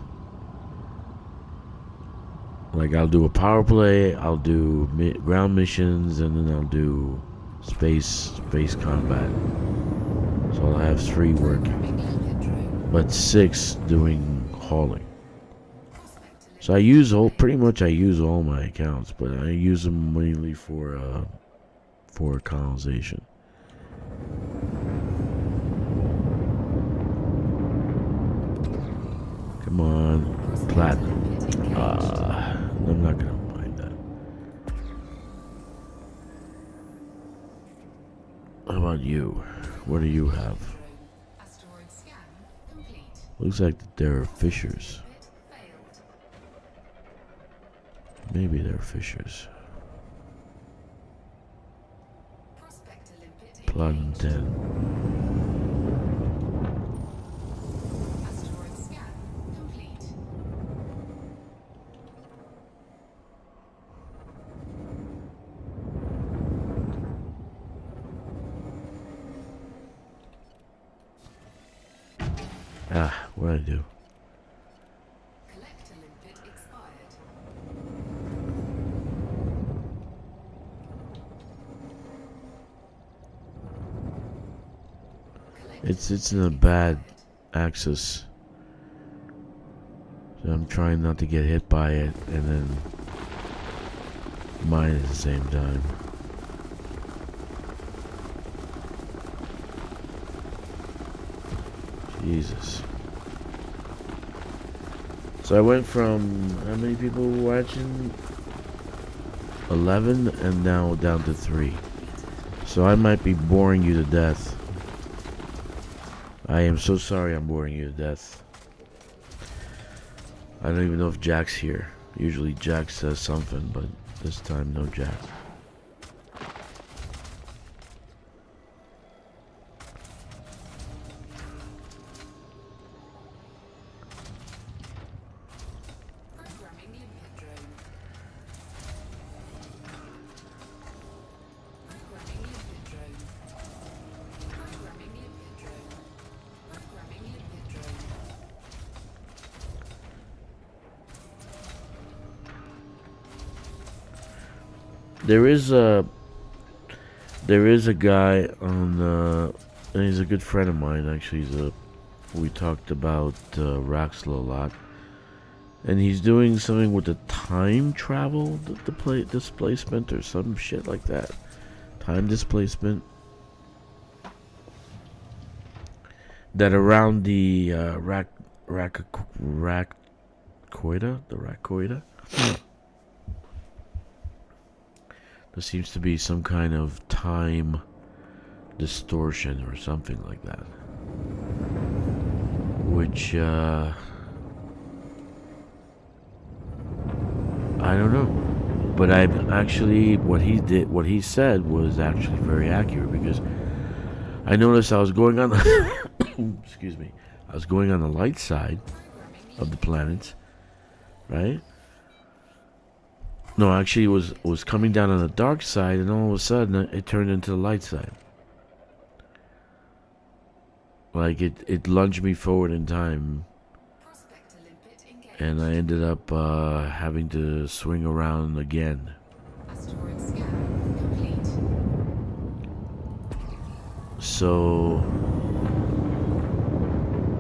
Like I'll do a power play, I'll do ground missions, and then I'll do space combat. So I'll have 3 working, but 6 doing hauling. So I use pretty much all my accounts, but I use them mainly for colonization. Come on, platinum. I'm not gonna mind that. How about you? What do you have? Asteroid scan complete. Looks like there are fissures. Failed. Maybe there are fissures. Prospect limpet Platinum 10. Asteroid scan complete. What did I do? Collector limpet expired. It's in a bad axis. So I'm trying not to get hit by it and then mine at the same time. Jesus. So I went from how many people were watching? 11 and now down to 3. So I might be boring you to death. I am so sorry I'm boring you to death. I don't even know if Jack's here. Usually Jack says something, but this time no Jack. Programming limpet drone. Programming limpet drone. Programming limpet drone. Programming limpet drone. There is There is a guy on, and he's a good friend of mine. Actually, we talked about Raxel a lot, and he's doing something with the time travel, displacement or some shit like that. Time displacement. That around the Raccoida, there seems to be some kind of time distortion or something like that. Which, I don't know. But I've actually, what he said was actually very accurate, because I noticed I was going on the, excuse me, I was going on the light side of the planet, right? No, actually it was coming down on the dark side, and all of a sudden it turned into the light side. Like it lunged me forward in time, and I ended up having to swing around again. Asteroid scan complete. So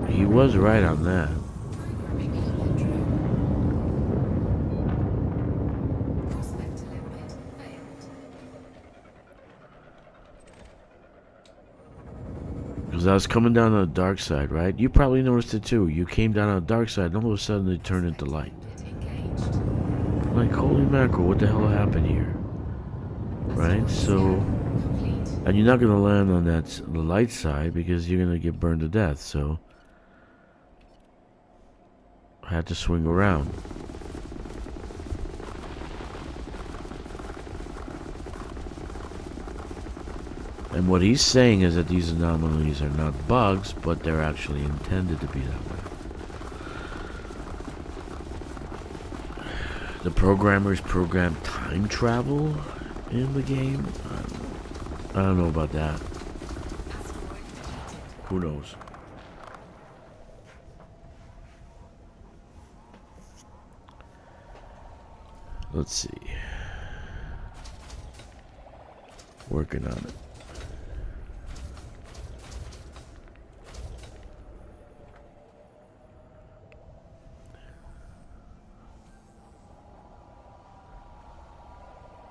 he was right on that. Programming limpet drone. Prospect to limpet failed. Because I was coming down on the dark side, right? You probably noticed it too. You came down on the dark side, and all of a sudden it turned into light. Limpet engaged. Like, holy mackerel, what the hell happened here? Right? So, Complete. and you're not going to land on the light side, because you're going to get burned to death. So I had to swing around. And what he's saying is that these anomalies are not bugs, but they're actually intended to be that way. The programmers programmed time travel in the game? I don't know about that. Asteroid detected. Who knows? Let's see. Working on it.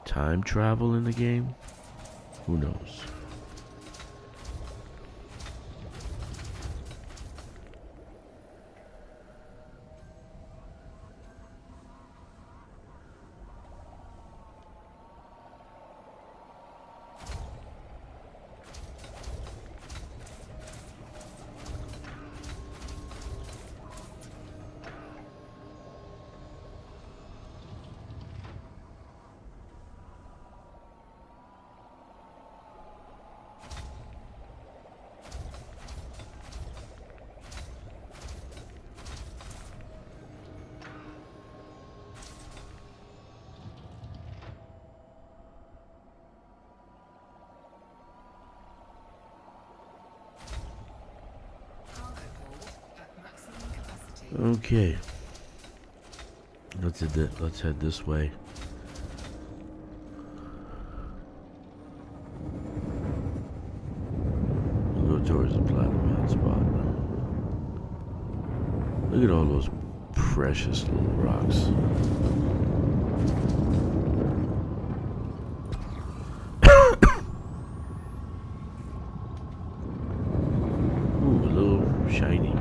Time travel in the game? Who knows? Cargo hold at maximum capacity. Okay. Let's head this way. We'll go towards the platinum hotspot. Look at all those precious little rocks. Ooh, a little shiny.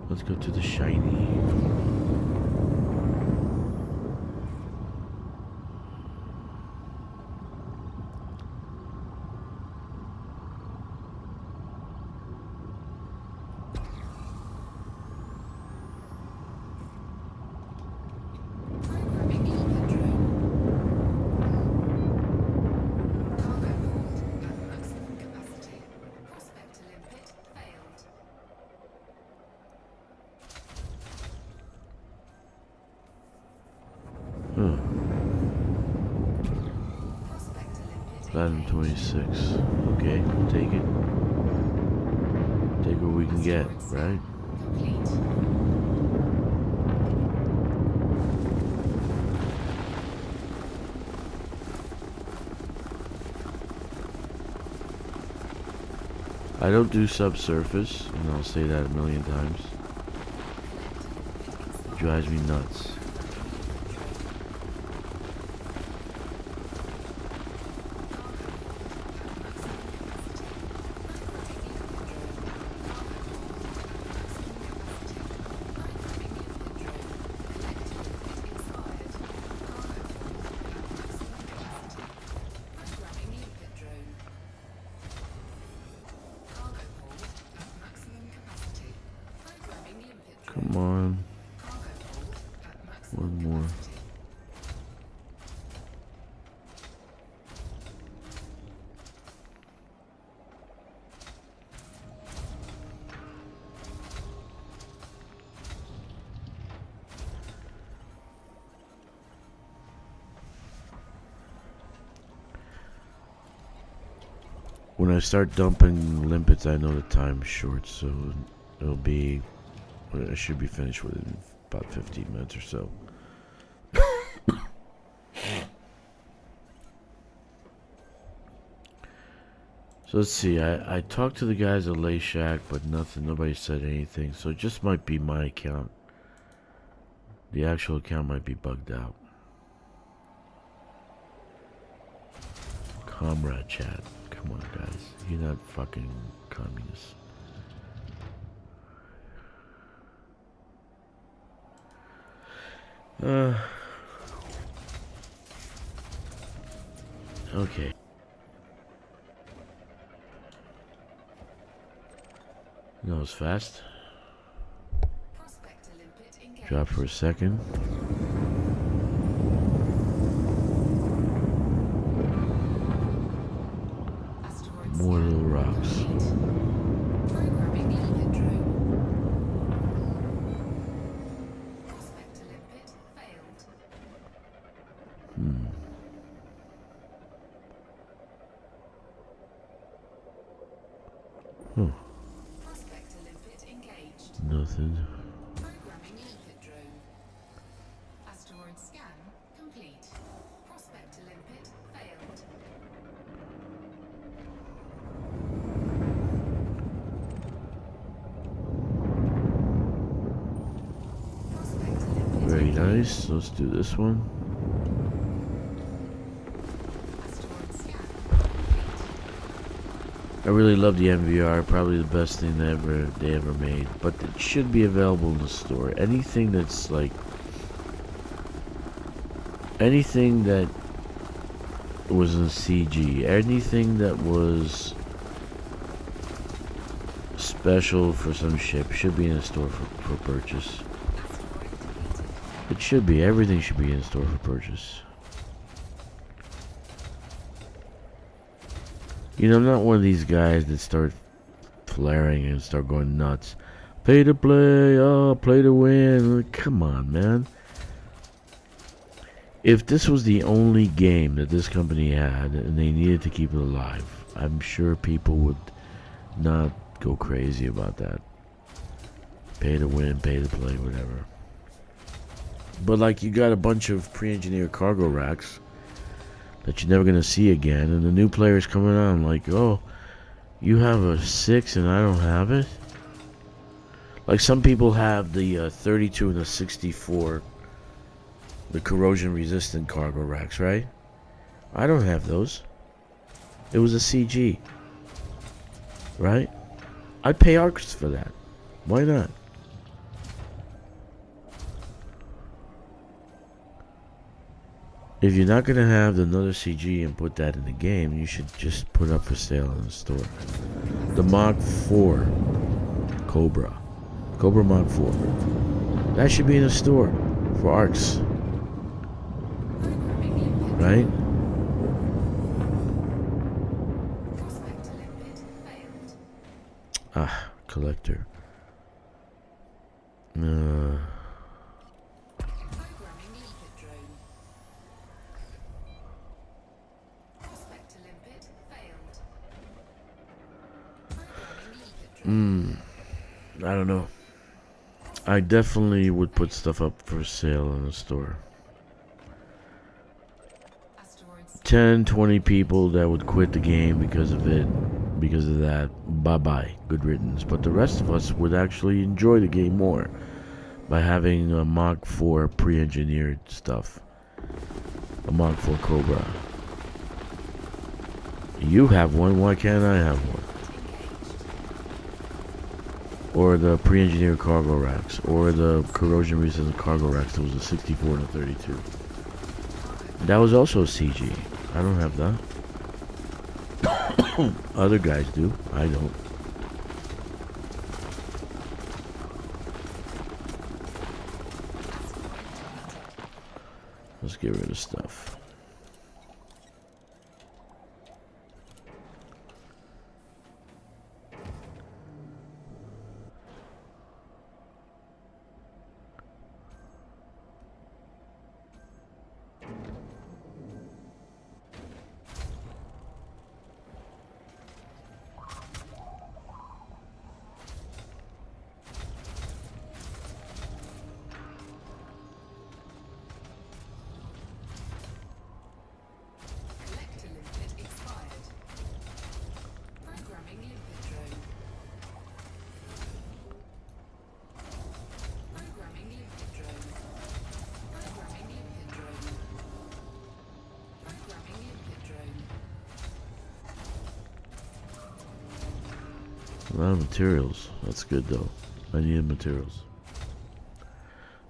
Let's go to the shiny. Programming limpet drone. Cargo hold at maximum capacity. Prospect to limpet failed. Huh. Prospect to limpet Platinum engaged. 26. Okay, we'll take it. Take what we can get, Asteroid right? scan complete. I don't do subsurface, and I'll say that a million times. It drives me nuts. Come on. One more. When I start dumping limpets, I know the time's short, so it'll be... I should be finished within about 15 minutes or so. So let's see, I talked to the guys at Lay Shack, but nobody said anything, so it just might be my account. The actual account might be bugged out. Comrade chat. Come on, guys. You're not fucking communists. Okay. That was fast. Drop for a second. More little rocks. Nothing. Programming limpet drone. Asteroid scan complete. Prospect to limpet failed. Prospect to limpet. Very nice. Let's do this one. Asteroid scan complete. I really love the MVR, probably the best thing they ever made. But it should be available in the store. Anything that's like, anything that was in CG, anything that was special for some ship should be in the store for purchase. It should be. Everything should be in the store for purchase. You know, I'm not one of these guys that start flaring and start going nuts. Pay to play, oh, play to win. Like, come on, man. If this was the only game that this company had and they needed to keep it alive, I'm sure people would not go crazy about that. Pay to win, pay to play, whatever. But like, you got a bunch of pre-engineered cargo racks that you're never going to see again, and the new players coming on like, oh, you have a 6 and I don't have it? Like, some people have the 32 and the 64, the corrosion resistant cargo racks, right? I don't have those. It was a CG, right? I'd pay ARCs for that. Why not? If you're not gonna have another CG and put that in the game, you should just put up for sale in the store. The Mach 4 Cobra Mach 4. That should be in the store for arcs, right? Ah, collector. I don't know. I definitely would put stuff up for sale in the store. 10, 20 people that would quit the game because of it because of that. Bye-bye. Good riddance. But the rest of us would actually enjoy the game more by having a Mach 4 pre-engineered stuff. A Mach 4 Cobra. You have one, why can't I have one? Or the pre-engineered cargo racks, or the corrosion resistant cargo racks. There was a 64 and a 32. That was also CG. I don't have that. Other guys do. I don't. Let's get rid of stuff. A lot of materials. That's good though. I needed materials.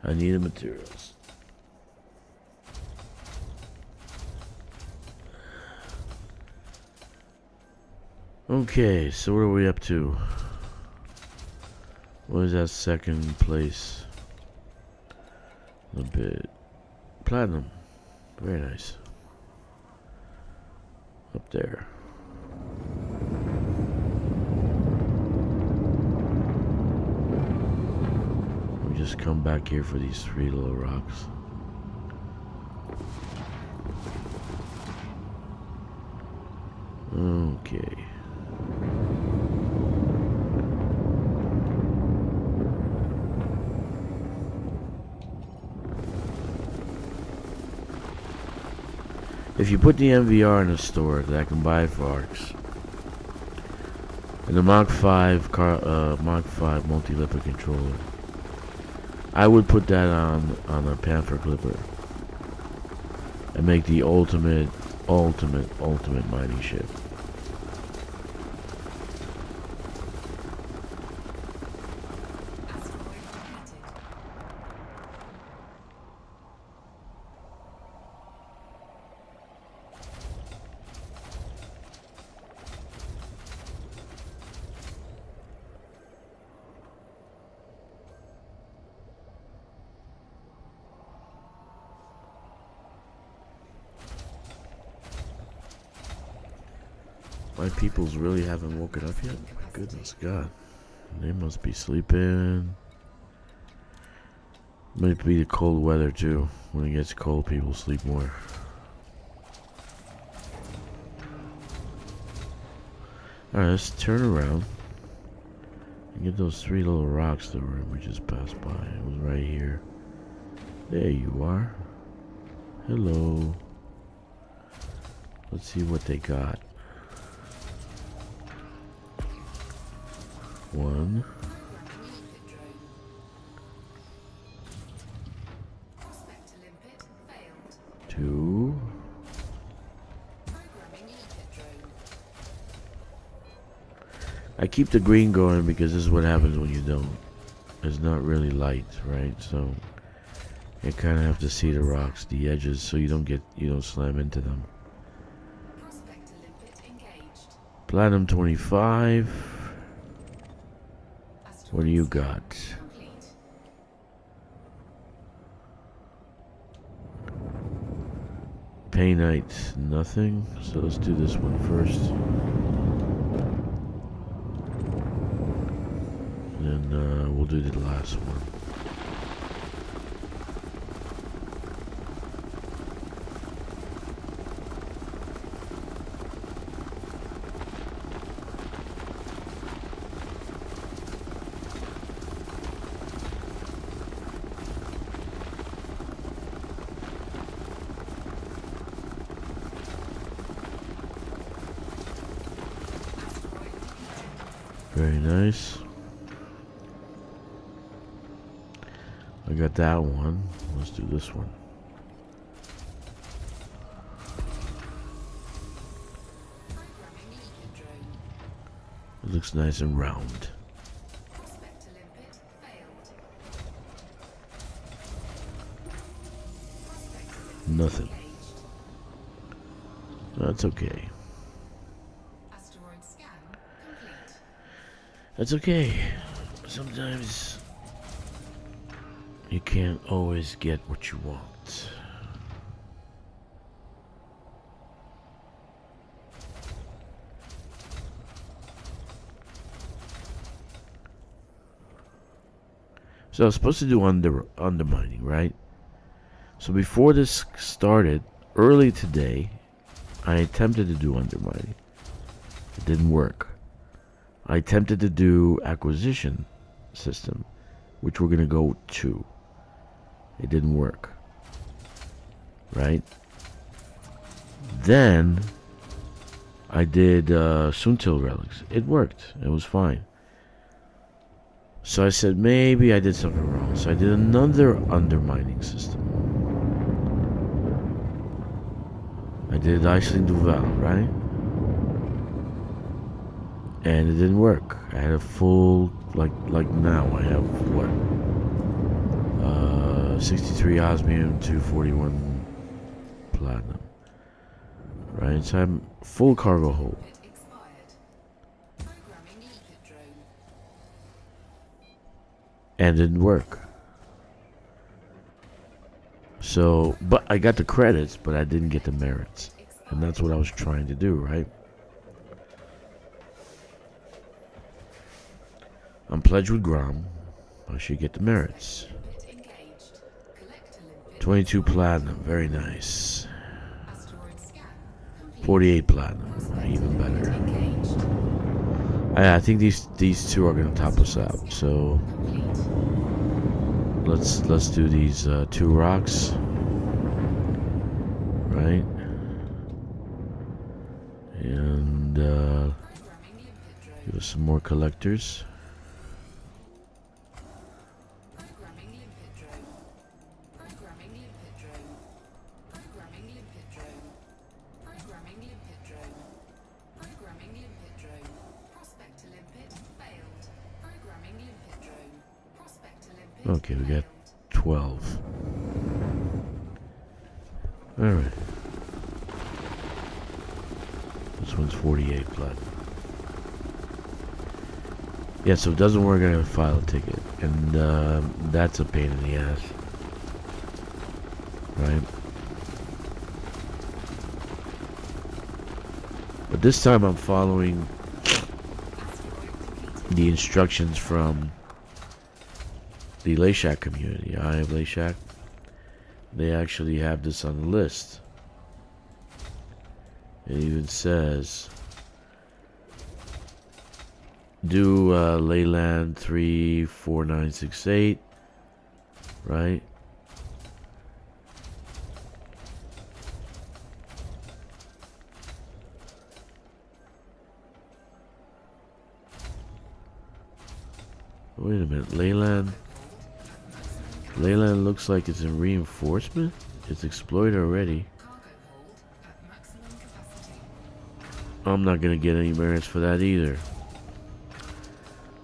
I needed materials. Okay, so what are we up to? What is that second place? A bit. Platinum. Very nice. Up there. We just come back here for these 3 little rocks. Okay. If you put the MVR in a store that I can buy for ARCs, and the Mach 5 multi-lipper controller, I would put that on a Panther Clipper and make the ultimate mining ship. My peoples really haven't woken up yet? My goodness God. They must be sleeping. Might be the cold weather too. When it gets cold, people sleep more. Alright, let's turn around and get those 3 little rocks that we just passed by. It was right here. There you are. Hello. Let's see what they got. 1. 2. I keep the green going because this is what happens when you don't. It's not really light, right? So you kind of have to see the rocks, the edges, so you don't slam into them. Platinum 25. What do you got? Painite, nothing. So let's do this one first. And we'll do the last one. Very nice. I got that one. Let's do this one. Programming limpet drone. It looks nice and round. Prospect to limpet failed. Prospect to limpet Nothing. engaged. That's okay. Asteroid scan complete. That's okay. Sometimes you can't always get what you want. So I was supposed to do undermining, right? So before this started, early today, I attempted to do undermining. It didn't work. I attempted to do acquisition system, which we're going to go to. It didn't work. Right? Then I did Suntil relics. It worked. It was fine. So I said maybe I did something wrong. So I did another undermining system. I did Iceland Duval, right? And it didn't work. I had a full, like now I have what? 63 osmium, 241 platinum. Right, so I'm full cargo hold. Limpet expired. Programming limpet drone. And it didn't work. So, but I got the credits, but I didn't get the merits. And that's what I was trying to do, right? I'm pledged with Grom. I should get the merits. Limpet engaged. Collect a limpet. 22 platinum, very nice. Asteroid scan complete. 48 platinum, Prospect even limpet better. engaged. I think these two are gonna top us out. So Complete. let's do these two rocks, right? And Programming limpet drone. give us some more collectors. Programming limpet drone. Programming limpet drone. Programming limpet drone. Programming limpet drone. Programming limpet drone. Prospect to limpet failed. Programming limpet drone. Prospect to limpet Okay, we got failed. 12. All right. This one's 48 platinum. Yeah, so if it doesn't work, I gotta file a ticket. And that's a pain in the ass. Right? But this time I'm following the instructions from the Lashak community. I have Lashak. They actually have this on the list. It even says do Leyland 34968, right? Wait a minute, Leyland looks like it's in reinforcement. It's exploited already. Cargo hold at maximum capacity. I'm not gonna get any merits for that either.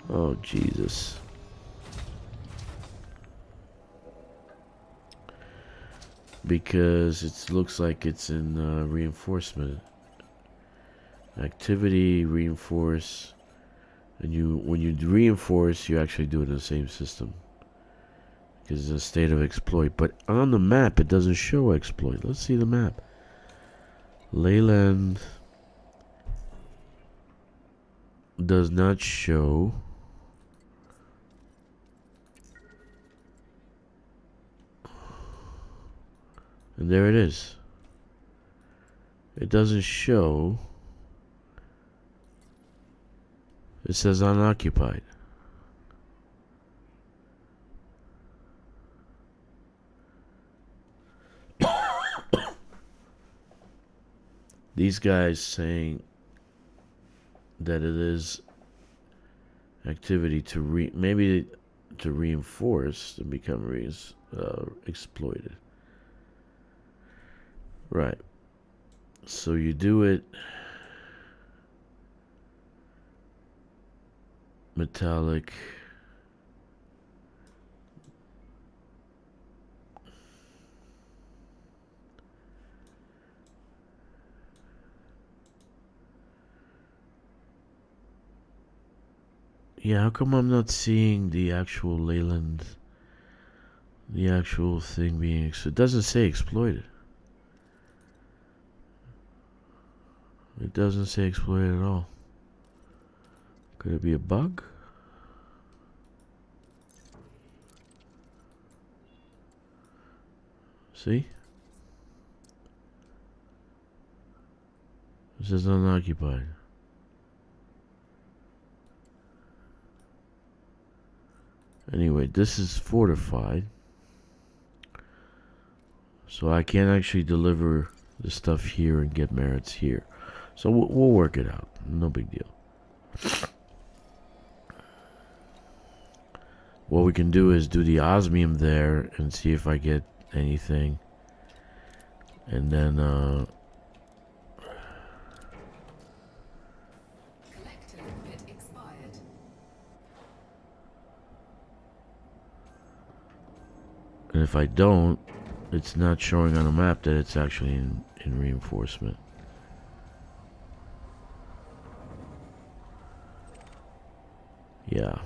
Oh, Jesus. Because it looks like it's in reinforcement. Activity, reinforce. And when you reinforce, you actually do it in the same system. Because it's a state of exploit. But on the map, it doesn't show exploit. Let's see the map. Leyland does not show. And there it is. It doesn't show. It says unoccupied. These guys saying that it is activity to maybe to reinforce and become exploited. Right. So you do it metallic. Yeah, how come I'm not seeing the actual Leyland, the actual thing being, it doesn't say exploited. It doesn't say exploited at all. Could it be a bug? See? It says unoccupied. Anyway, this is fortified. So I can't actually deliver the stuff here and get merits here. So we'll work it out. No big deal. What we can do is do the osmium there and see if I get anything. And then, Collector limit expired. and if I don't, it's not showing on the map that it's actually in reinforcement. Yeah.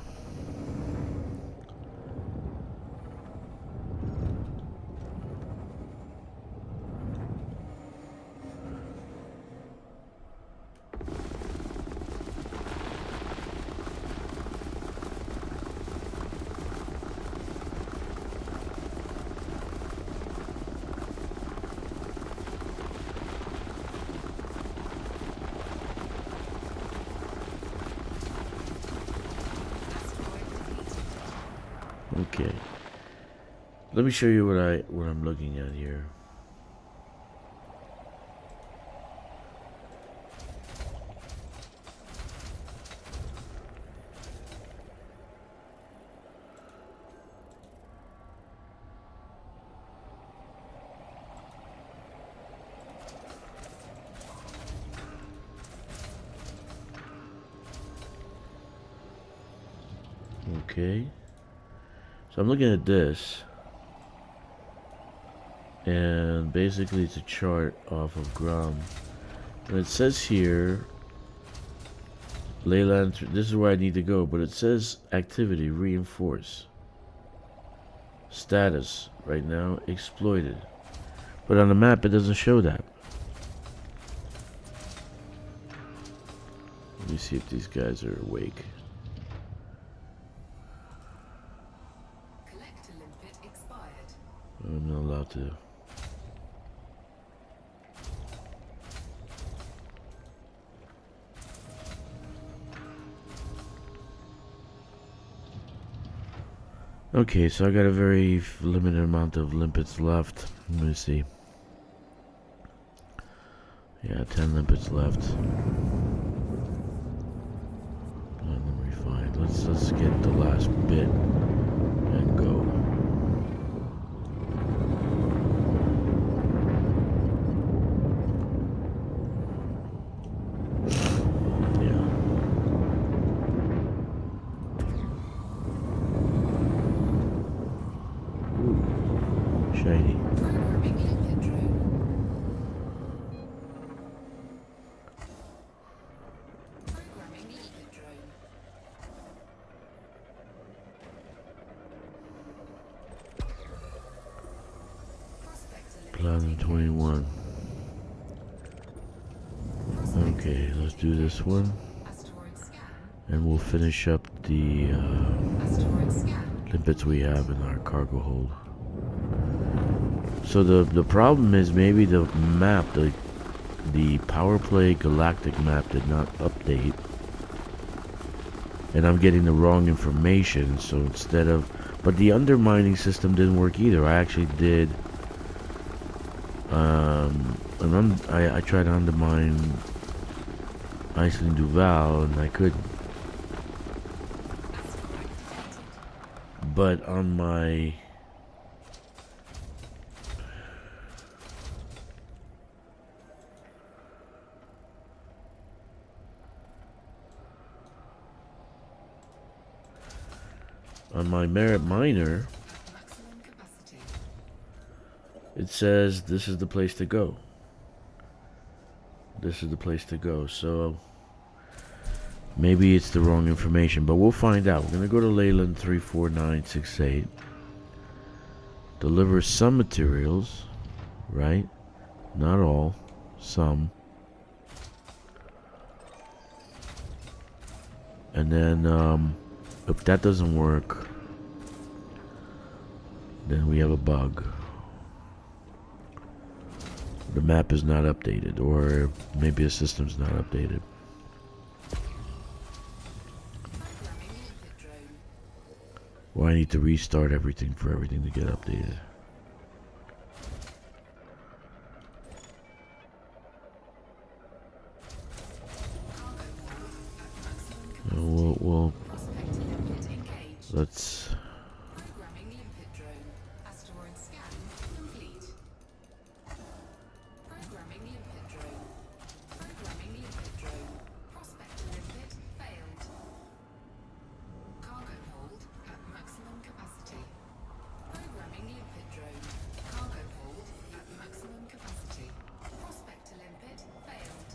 Okay. Let me show you what I'm looking at here. Okay. So I'm looking at this, and basically it's a chart off of Grom, and it says here, Leyland, this is where I need to go, but it says activity reinforce. Status right now exploited, but on the map it doesn't show that. Let me see if these guys are awake. I'm not allowed to. Okay, so I got a very limited amount of limpets left. Let me see. Yeah, 10 limpets left. Platinum refined. Let's get the last bit and go. Shiny. Programming limpet drone. Programming limpet drone. Prospect Platinum 21. Okay, let's do this one. Asteroid scan. And we'll finish up the Asteroid scan. limpets we have in our cargo hold. So the problem is maybe the map, the power play galactic map did not update, and I'm getting the wrong information. So instead of, but the undermining system didn't work either. I actually did, and I tried to undermine Iceland Duval, and I couldn't. But on my merit miner, Maximum capacity. it says this is the place to go. This is the place to go. So maybe it's the wrong information, but we'll find out. We're gonna go to Leyland 34968. Deliver some materials, right? Not all, some. And then if that doesn't work, then we have a bug. The map is not updated, or maybe the system's not updated. Programming limpet drone. Well, I need to restart everything for everything to get updated. Cargo hold at maximum capacity. We'll Prospect limpet engaged. let's. Programming limpet drone. Asteroid scan complete. Programming limpet drone. Programming limpet drone. Prospect limpet failed. Cargo hold at maximum capacity. Programming limpet drone. Cargo hold at maximum capacity. Prospect limpet failed.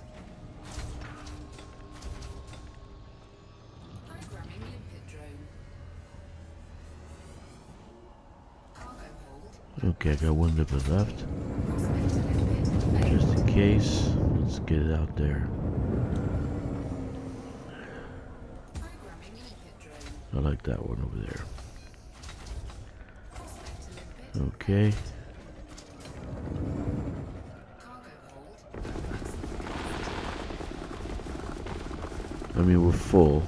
Programming limpet drone. Cargo hold. Okay, I got one limpet left. Prospect limpet failed. Just in case, let's get it out there. Programming limpet drone. I like that one over there. Prospect limpet. Okay. Cargo hold at maximum capacity. I mean, we're full.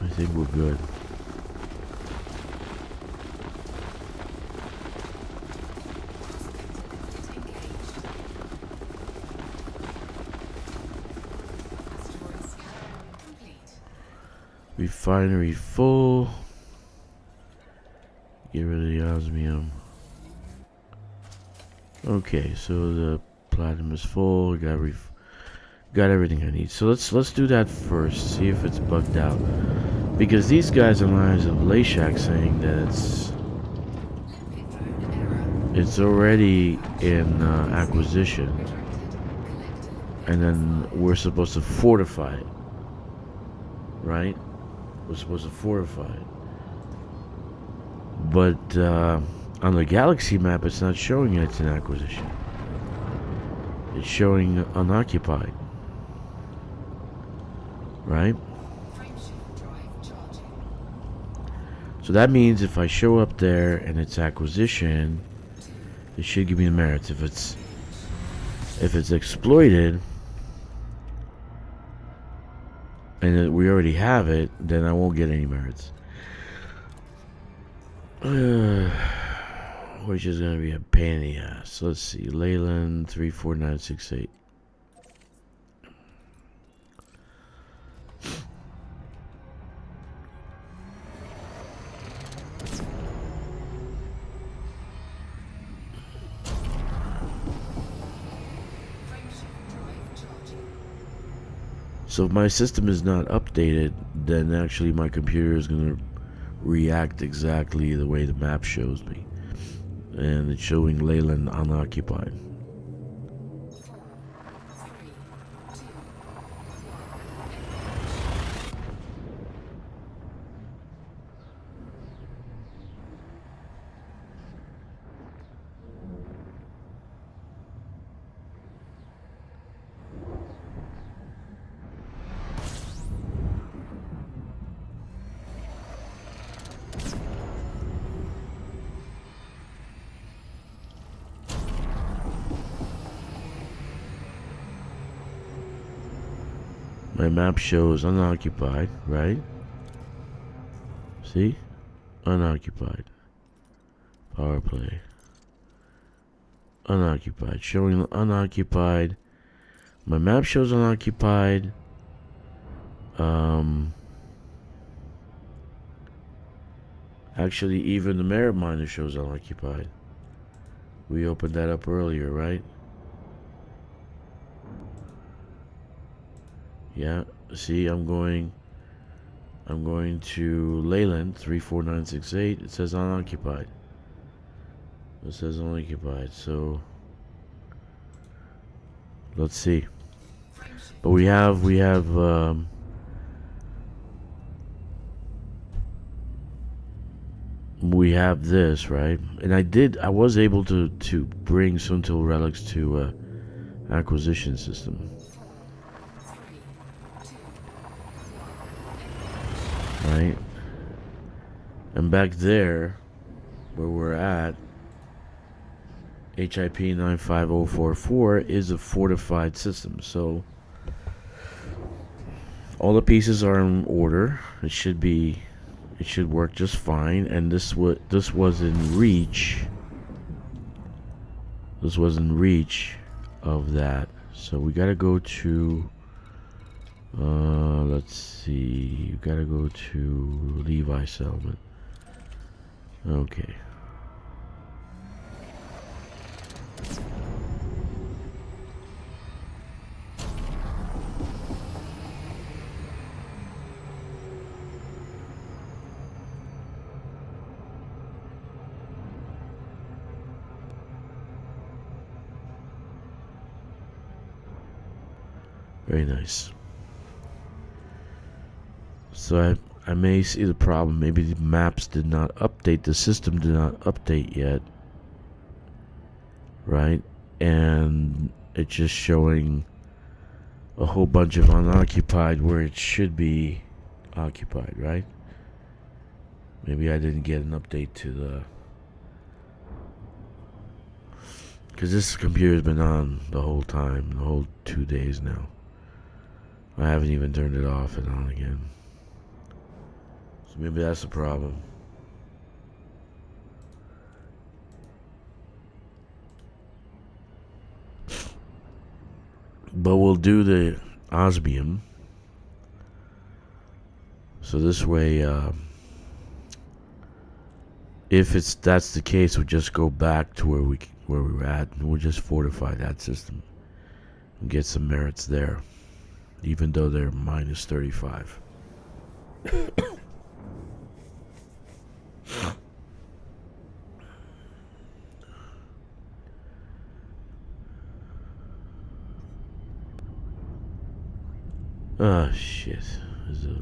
I think we're good. Prospect limpet engaged. Asteroid scan complete. Refinery full. Get rid of the osmium. Okay, so the platinum is full. Got everything I need. So let's do that first. See if it's bugged out. Because these guys on Lions of Lashak saying that Limpet drone error. it's already in acquisition, Retracted. Collector. and then we're supposed to fortify it, right? We're supposed to fortify it. But on the galaxy map, it's not showing it's in acquisition. It's showing unoccupied, right? Frameshift drive charging. So that means if I show up there and it's acquisition, it should give me the merits. If it's exploited and we already have it, then I won't get any merits. Which is gonna be a pain in the ass. Let's see, Leyland 34968. Frameshift drive charging. So if my system is not updated, then actually my computer is gonna react exactly the way the map shows me. And it's showing Leyland unoccupied. 4, 3, 2, 1. My map shows unoccupied, right? See? Unoccupied. Power play. Unoccupied. Showing unoccupied. My map shows unoccupied. Um, Actually, even the merit miner shows unoccupied. We opened that up earlier, right? Yeah. See, I'm going to Leyland 34968. It says unoccupied. It says unoccupied. So let's see. But we have this, right? And I was able to bring Suntil relics to acquisition system, right? And back there, where we're at, HIP 95044 is a fortified system. So all the pieces are in order. It should work just fine. And this was in reach. This was in reach of that. So we gotta go to let's see. You gotta go to Levi settlement. Okay. Very nice. So I may see the problem. Maybe the maps did not update. The system did not update yet. Right? And it's just showing a whole bunch of unoccupied where it should be occupied, right? Maybe I didn't get an update to the... Because this computer's been on the whole time, the whole 2 days now. I haven't even turned it off and on again. So maybe that's the problem. But we'll do the osmium. So this way, if that's the case, we'll just go back to where we were at, and we'll just fortify that system and get some merits there, even though they're minus 35. Oh shit, there's a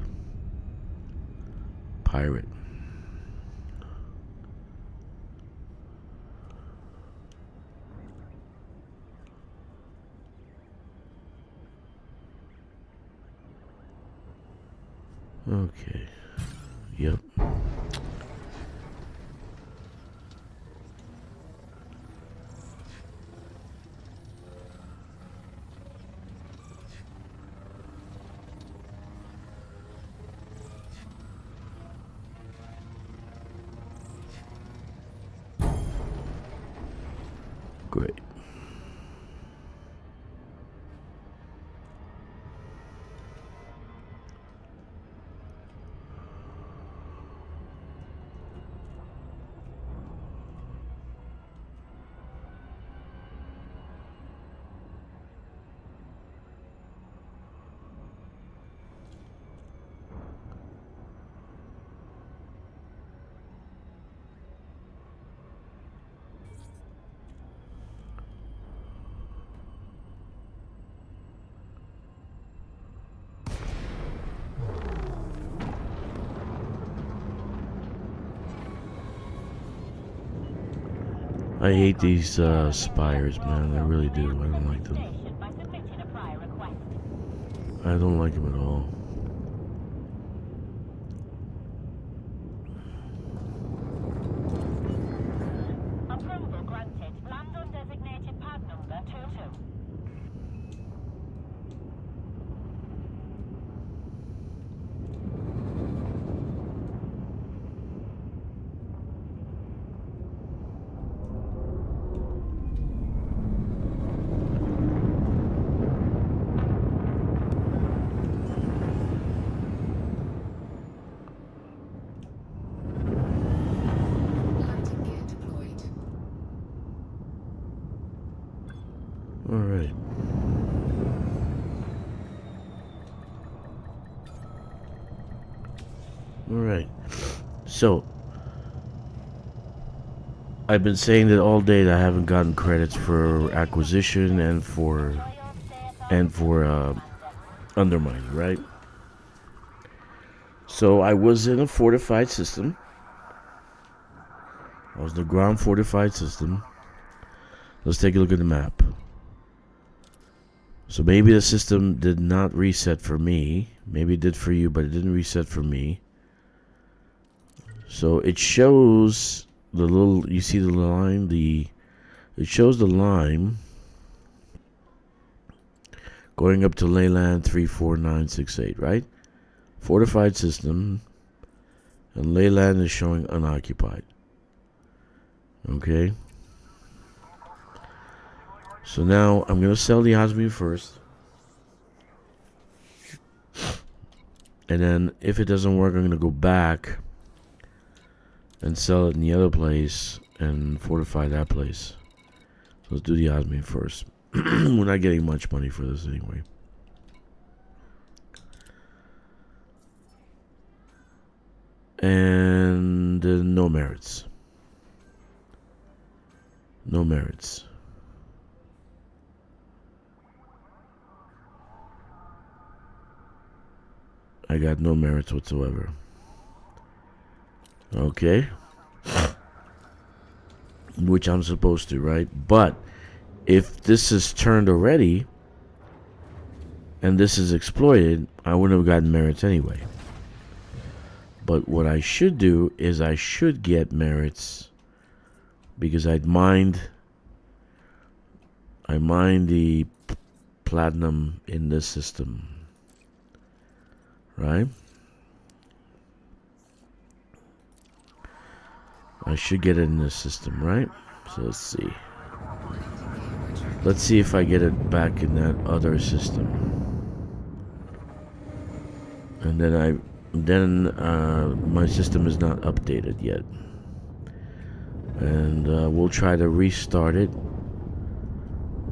pirate. Okay. Yep. Great. I hate these spires, man. I really do. I don't like them. By submitting a prior request. I don't like them at all. Approval granted. Land on designated pad number 22. Alright. Alright. So, I've been saying that all day that I haven't gotten credits for acquisition and for Undermining, right? So I was in a fortified system. I was in a ground fortified system. Let's take a look at the map. So maybe the system did not reset for me. Maybe it did for you, but it didn't reset for me. So it shows the little, you see the line, it shows the line going up to Leyland 34968, right? Fortified system, and Leyland is showing unoccupied. Okay. So now I'm gonna sell the osmium first, and then if it doesn't work, I'm gonna go back and sell it in the other place and fortify that place. So let's do the osmium first. We're not getting much money for this anyway. And no merits. No merits. I got no merits whatsoever. Okay. Which I'm supposed to, right? But if this is turned already and this is exploited, I wouldn't have gotten merits anyway. But what I should do is I should get merits because I mined the platinum in this system. Right? I should get it in this system, right? So let's see. Let's see if I get it back in that other system. And then my system is not updated yet. And we'll try to restart it.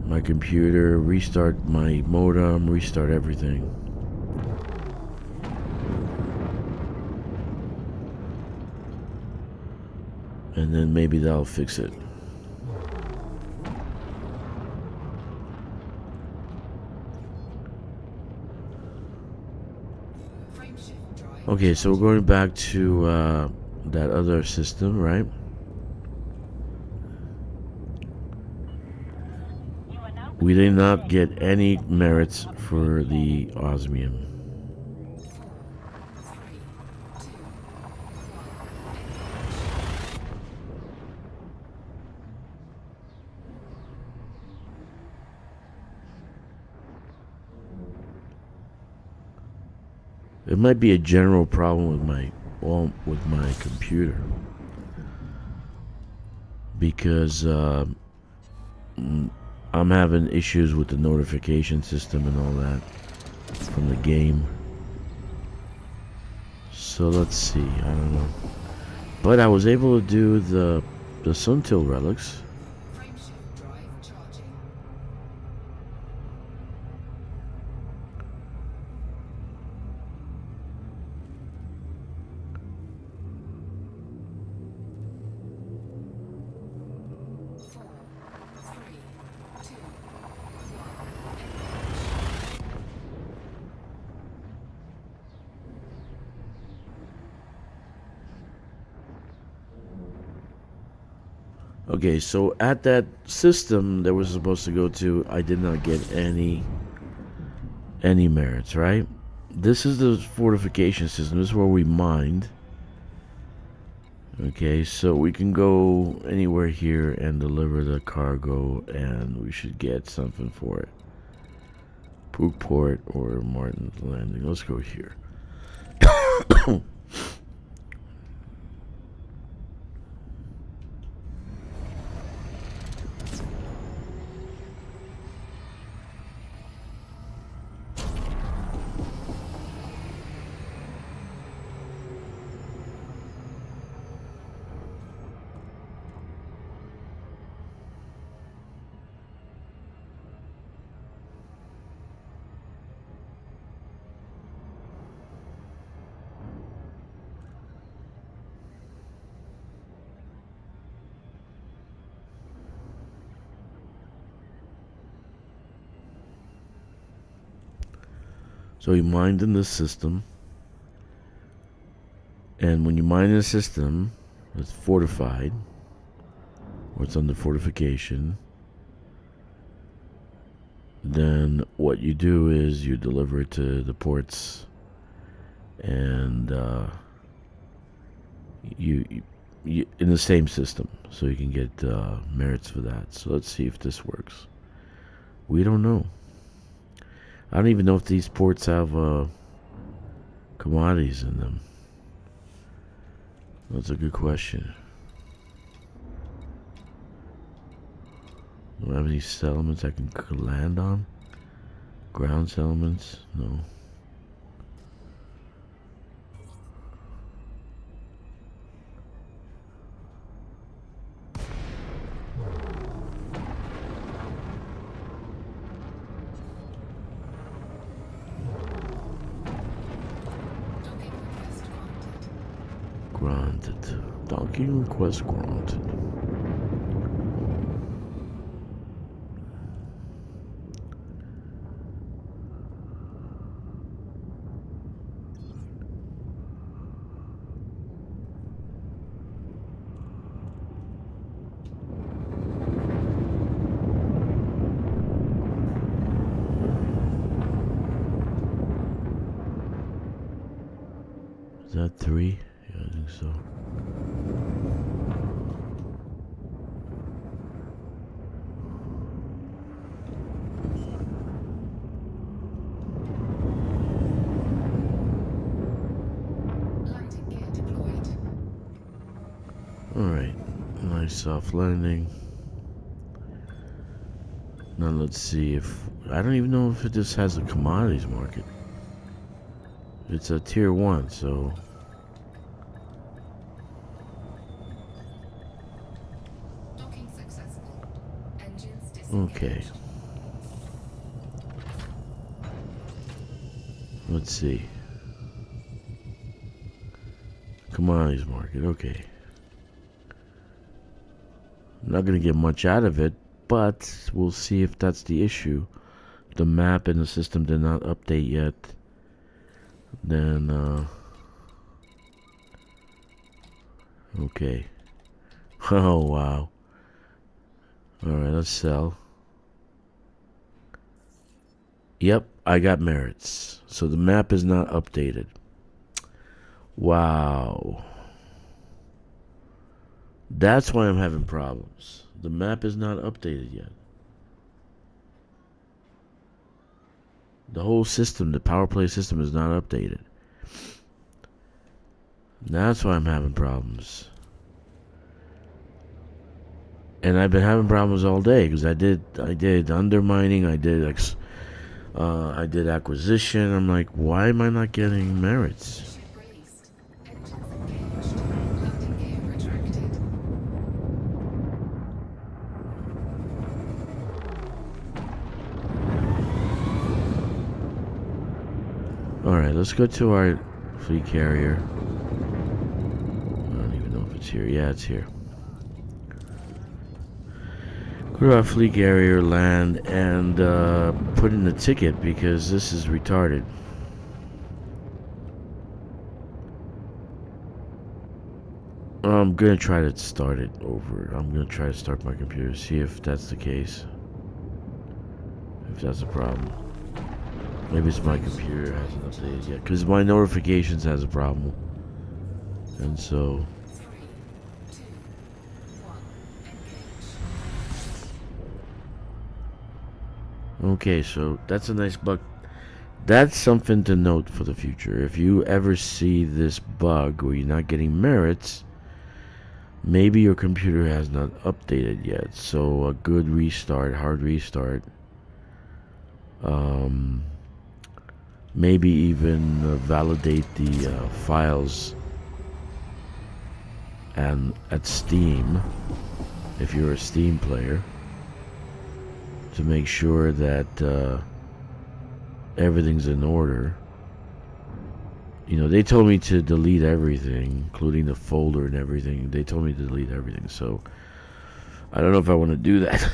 My computer, restart my modem, restart everything. And then maybe that'll fix it. Okay, so we're going back to that other system, right? We did not get any merits for the osmium. It might be a general problem with my computer because I'm having issues with the notification system and all that from the game. So let's see, I don't know. But I was able to do the Suntil relics. Okay, so at that system that we're supposed to go to, I did not get any merits, right? This is the fortification system. This is where we mined. Okay, so we can go anywhere here and deliver the cargo, and we should get something for it. Brookport or Martin's Landing. Let's go here. So you mined in this system, and when you mine in a system that's fortified, or it's under fortification, then what you do is you deliver it to the ports, and you in the same system, so you can get merits for that. So let's see if this works. We don't know. I don't even know if these ports have commodities in them. That's a good question. Do I have any settlements I can land on? Ground settlements? No. Granted. Docking request granted. Is that 3? Yeah, I think so. Landing gear deployed. Alright, nice soft landing. Now let's see if... I don't even know if this has a commodities market. It's a tier 1, so... Docking successful. Engines disengaged. Okay. Let's see. Commodities market, okay. I'm not gonna get much out of it, but we'll see if that's the issue. If the map in the system did not update yet, then okay. Oh wow. Alright, let's sell. Yep, I got merits. So the map is not updated. Wow. That's why I'm having problems. The map is not updated yet. The whole system, the power play system, is not updated. That's why I'm having problems. And I've been having problems all day because I did undermining, I did acquisition. I'm like, why am I not getting merits? Ship released. Engines engaged. Landing gear retracted. Alright, let's go to our fleet carrier. I don't even know if it's here. Yeah, it's here. Go to our fleet carrier, land, and put in the ticket because this is retarded. I'm gonna try to start it over. I'm gonna try to start my computer, see if that's the case. If that's a problem. Maybe it's my computer hasn't updated yet. Because my notifications has a problem. And so... 3, 2, 1. Engage. Okay, so that's a nice bug. That's something to note for the future. If you ever see this bug where you're not getting merits, maybe your computer has not updated yet. So a good restart, hard restart. Maybe even validate the files and at Steam, if you're a Steam player, to make sure that everything's in order. You know, they told me to delete everything, including the folder and everything. They told me to delete everything, so I don't know if I want to do that.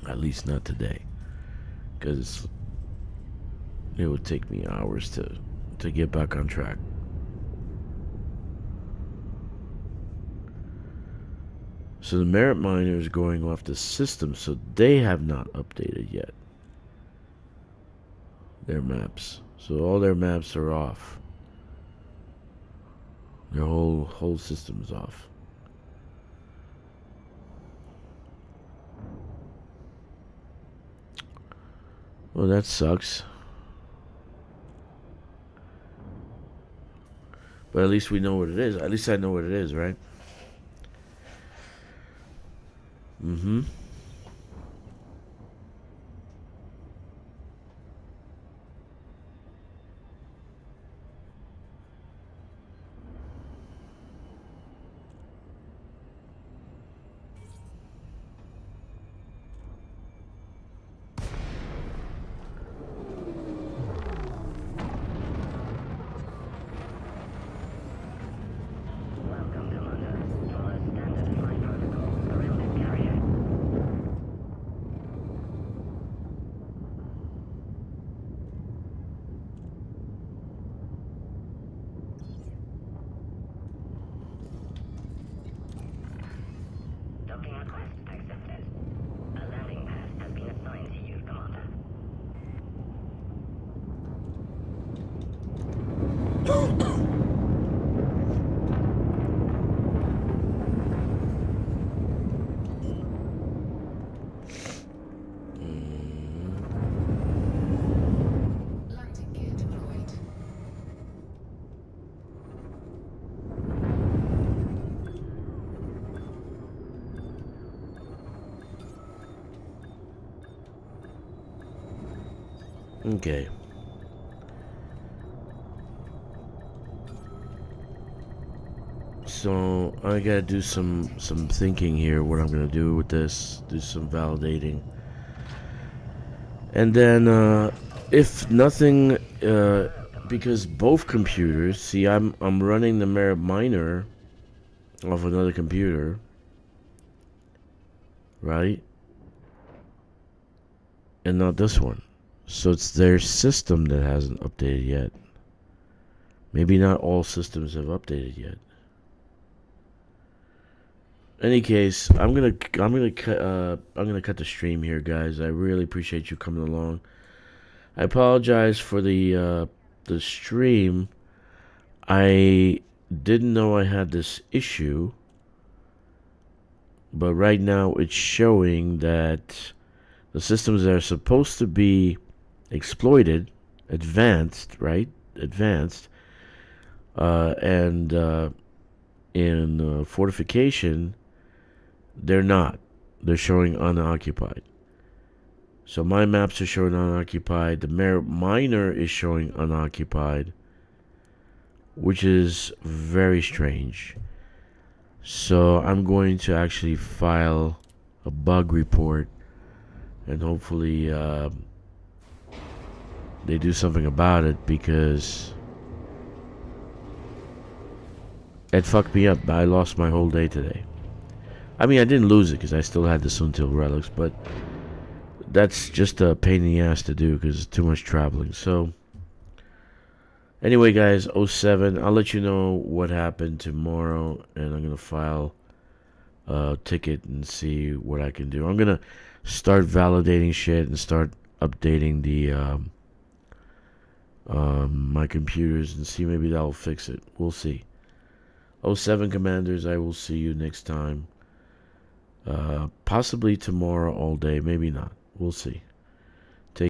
At least not today. Because it would take me hours to get back on track. So the merit miner is going off the system, so they have not updated yet their maps. So all their maps are off. Their whole system's off. Well, that sucks. But at least we know what it is. At least I know what it is, right? Mm-hmm. Welcome, Commander. Follow standard flight protocol. Arrested carrier. Docking request accepted. A landing pad has been assigned to you, Commander. Landing gear deployed. Okay. So I gotta do some thinking here. What I'm gonna do with this? Do some validating, and then if nothing, because both computers. See, I'm running the merit miner off another computer, right? And not this one. So it's their system that hasn't updated yet. Maybe not all systems have updated yet. Any case, I'm gonna cut the stream here, guys. I really appreciate you coming along. I apologize for the stream. I didn't know I had this issue, but right now it's showing that the systems that are supposed to be exploited, advanced, right? Advanced, and in fortification, they're not. They're showing unoccupied. So my maps are showing unoccupied. The merit miner is showing unoccupied, which is very strange. So I'm going to actually file a bug report, and hopefully they do something about it, because it fucked me up. I lost my whole day today. I mean, I didn't lose it because I still had the Suntil relics, but that's just a pain in the ass to do because it's too much traveling. So anyway, guys, 07, I'll let you know what happened tomorrow, and I'm gonna file a ticket and see what I can do. I'm gonna start validating shit and start updating the my computers and see, maybe that'll fix it. We'll see. 07 commanders, I will see you next time. Possibly tomorrow all day, maybe not. We'll see.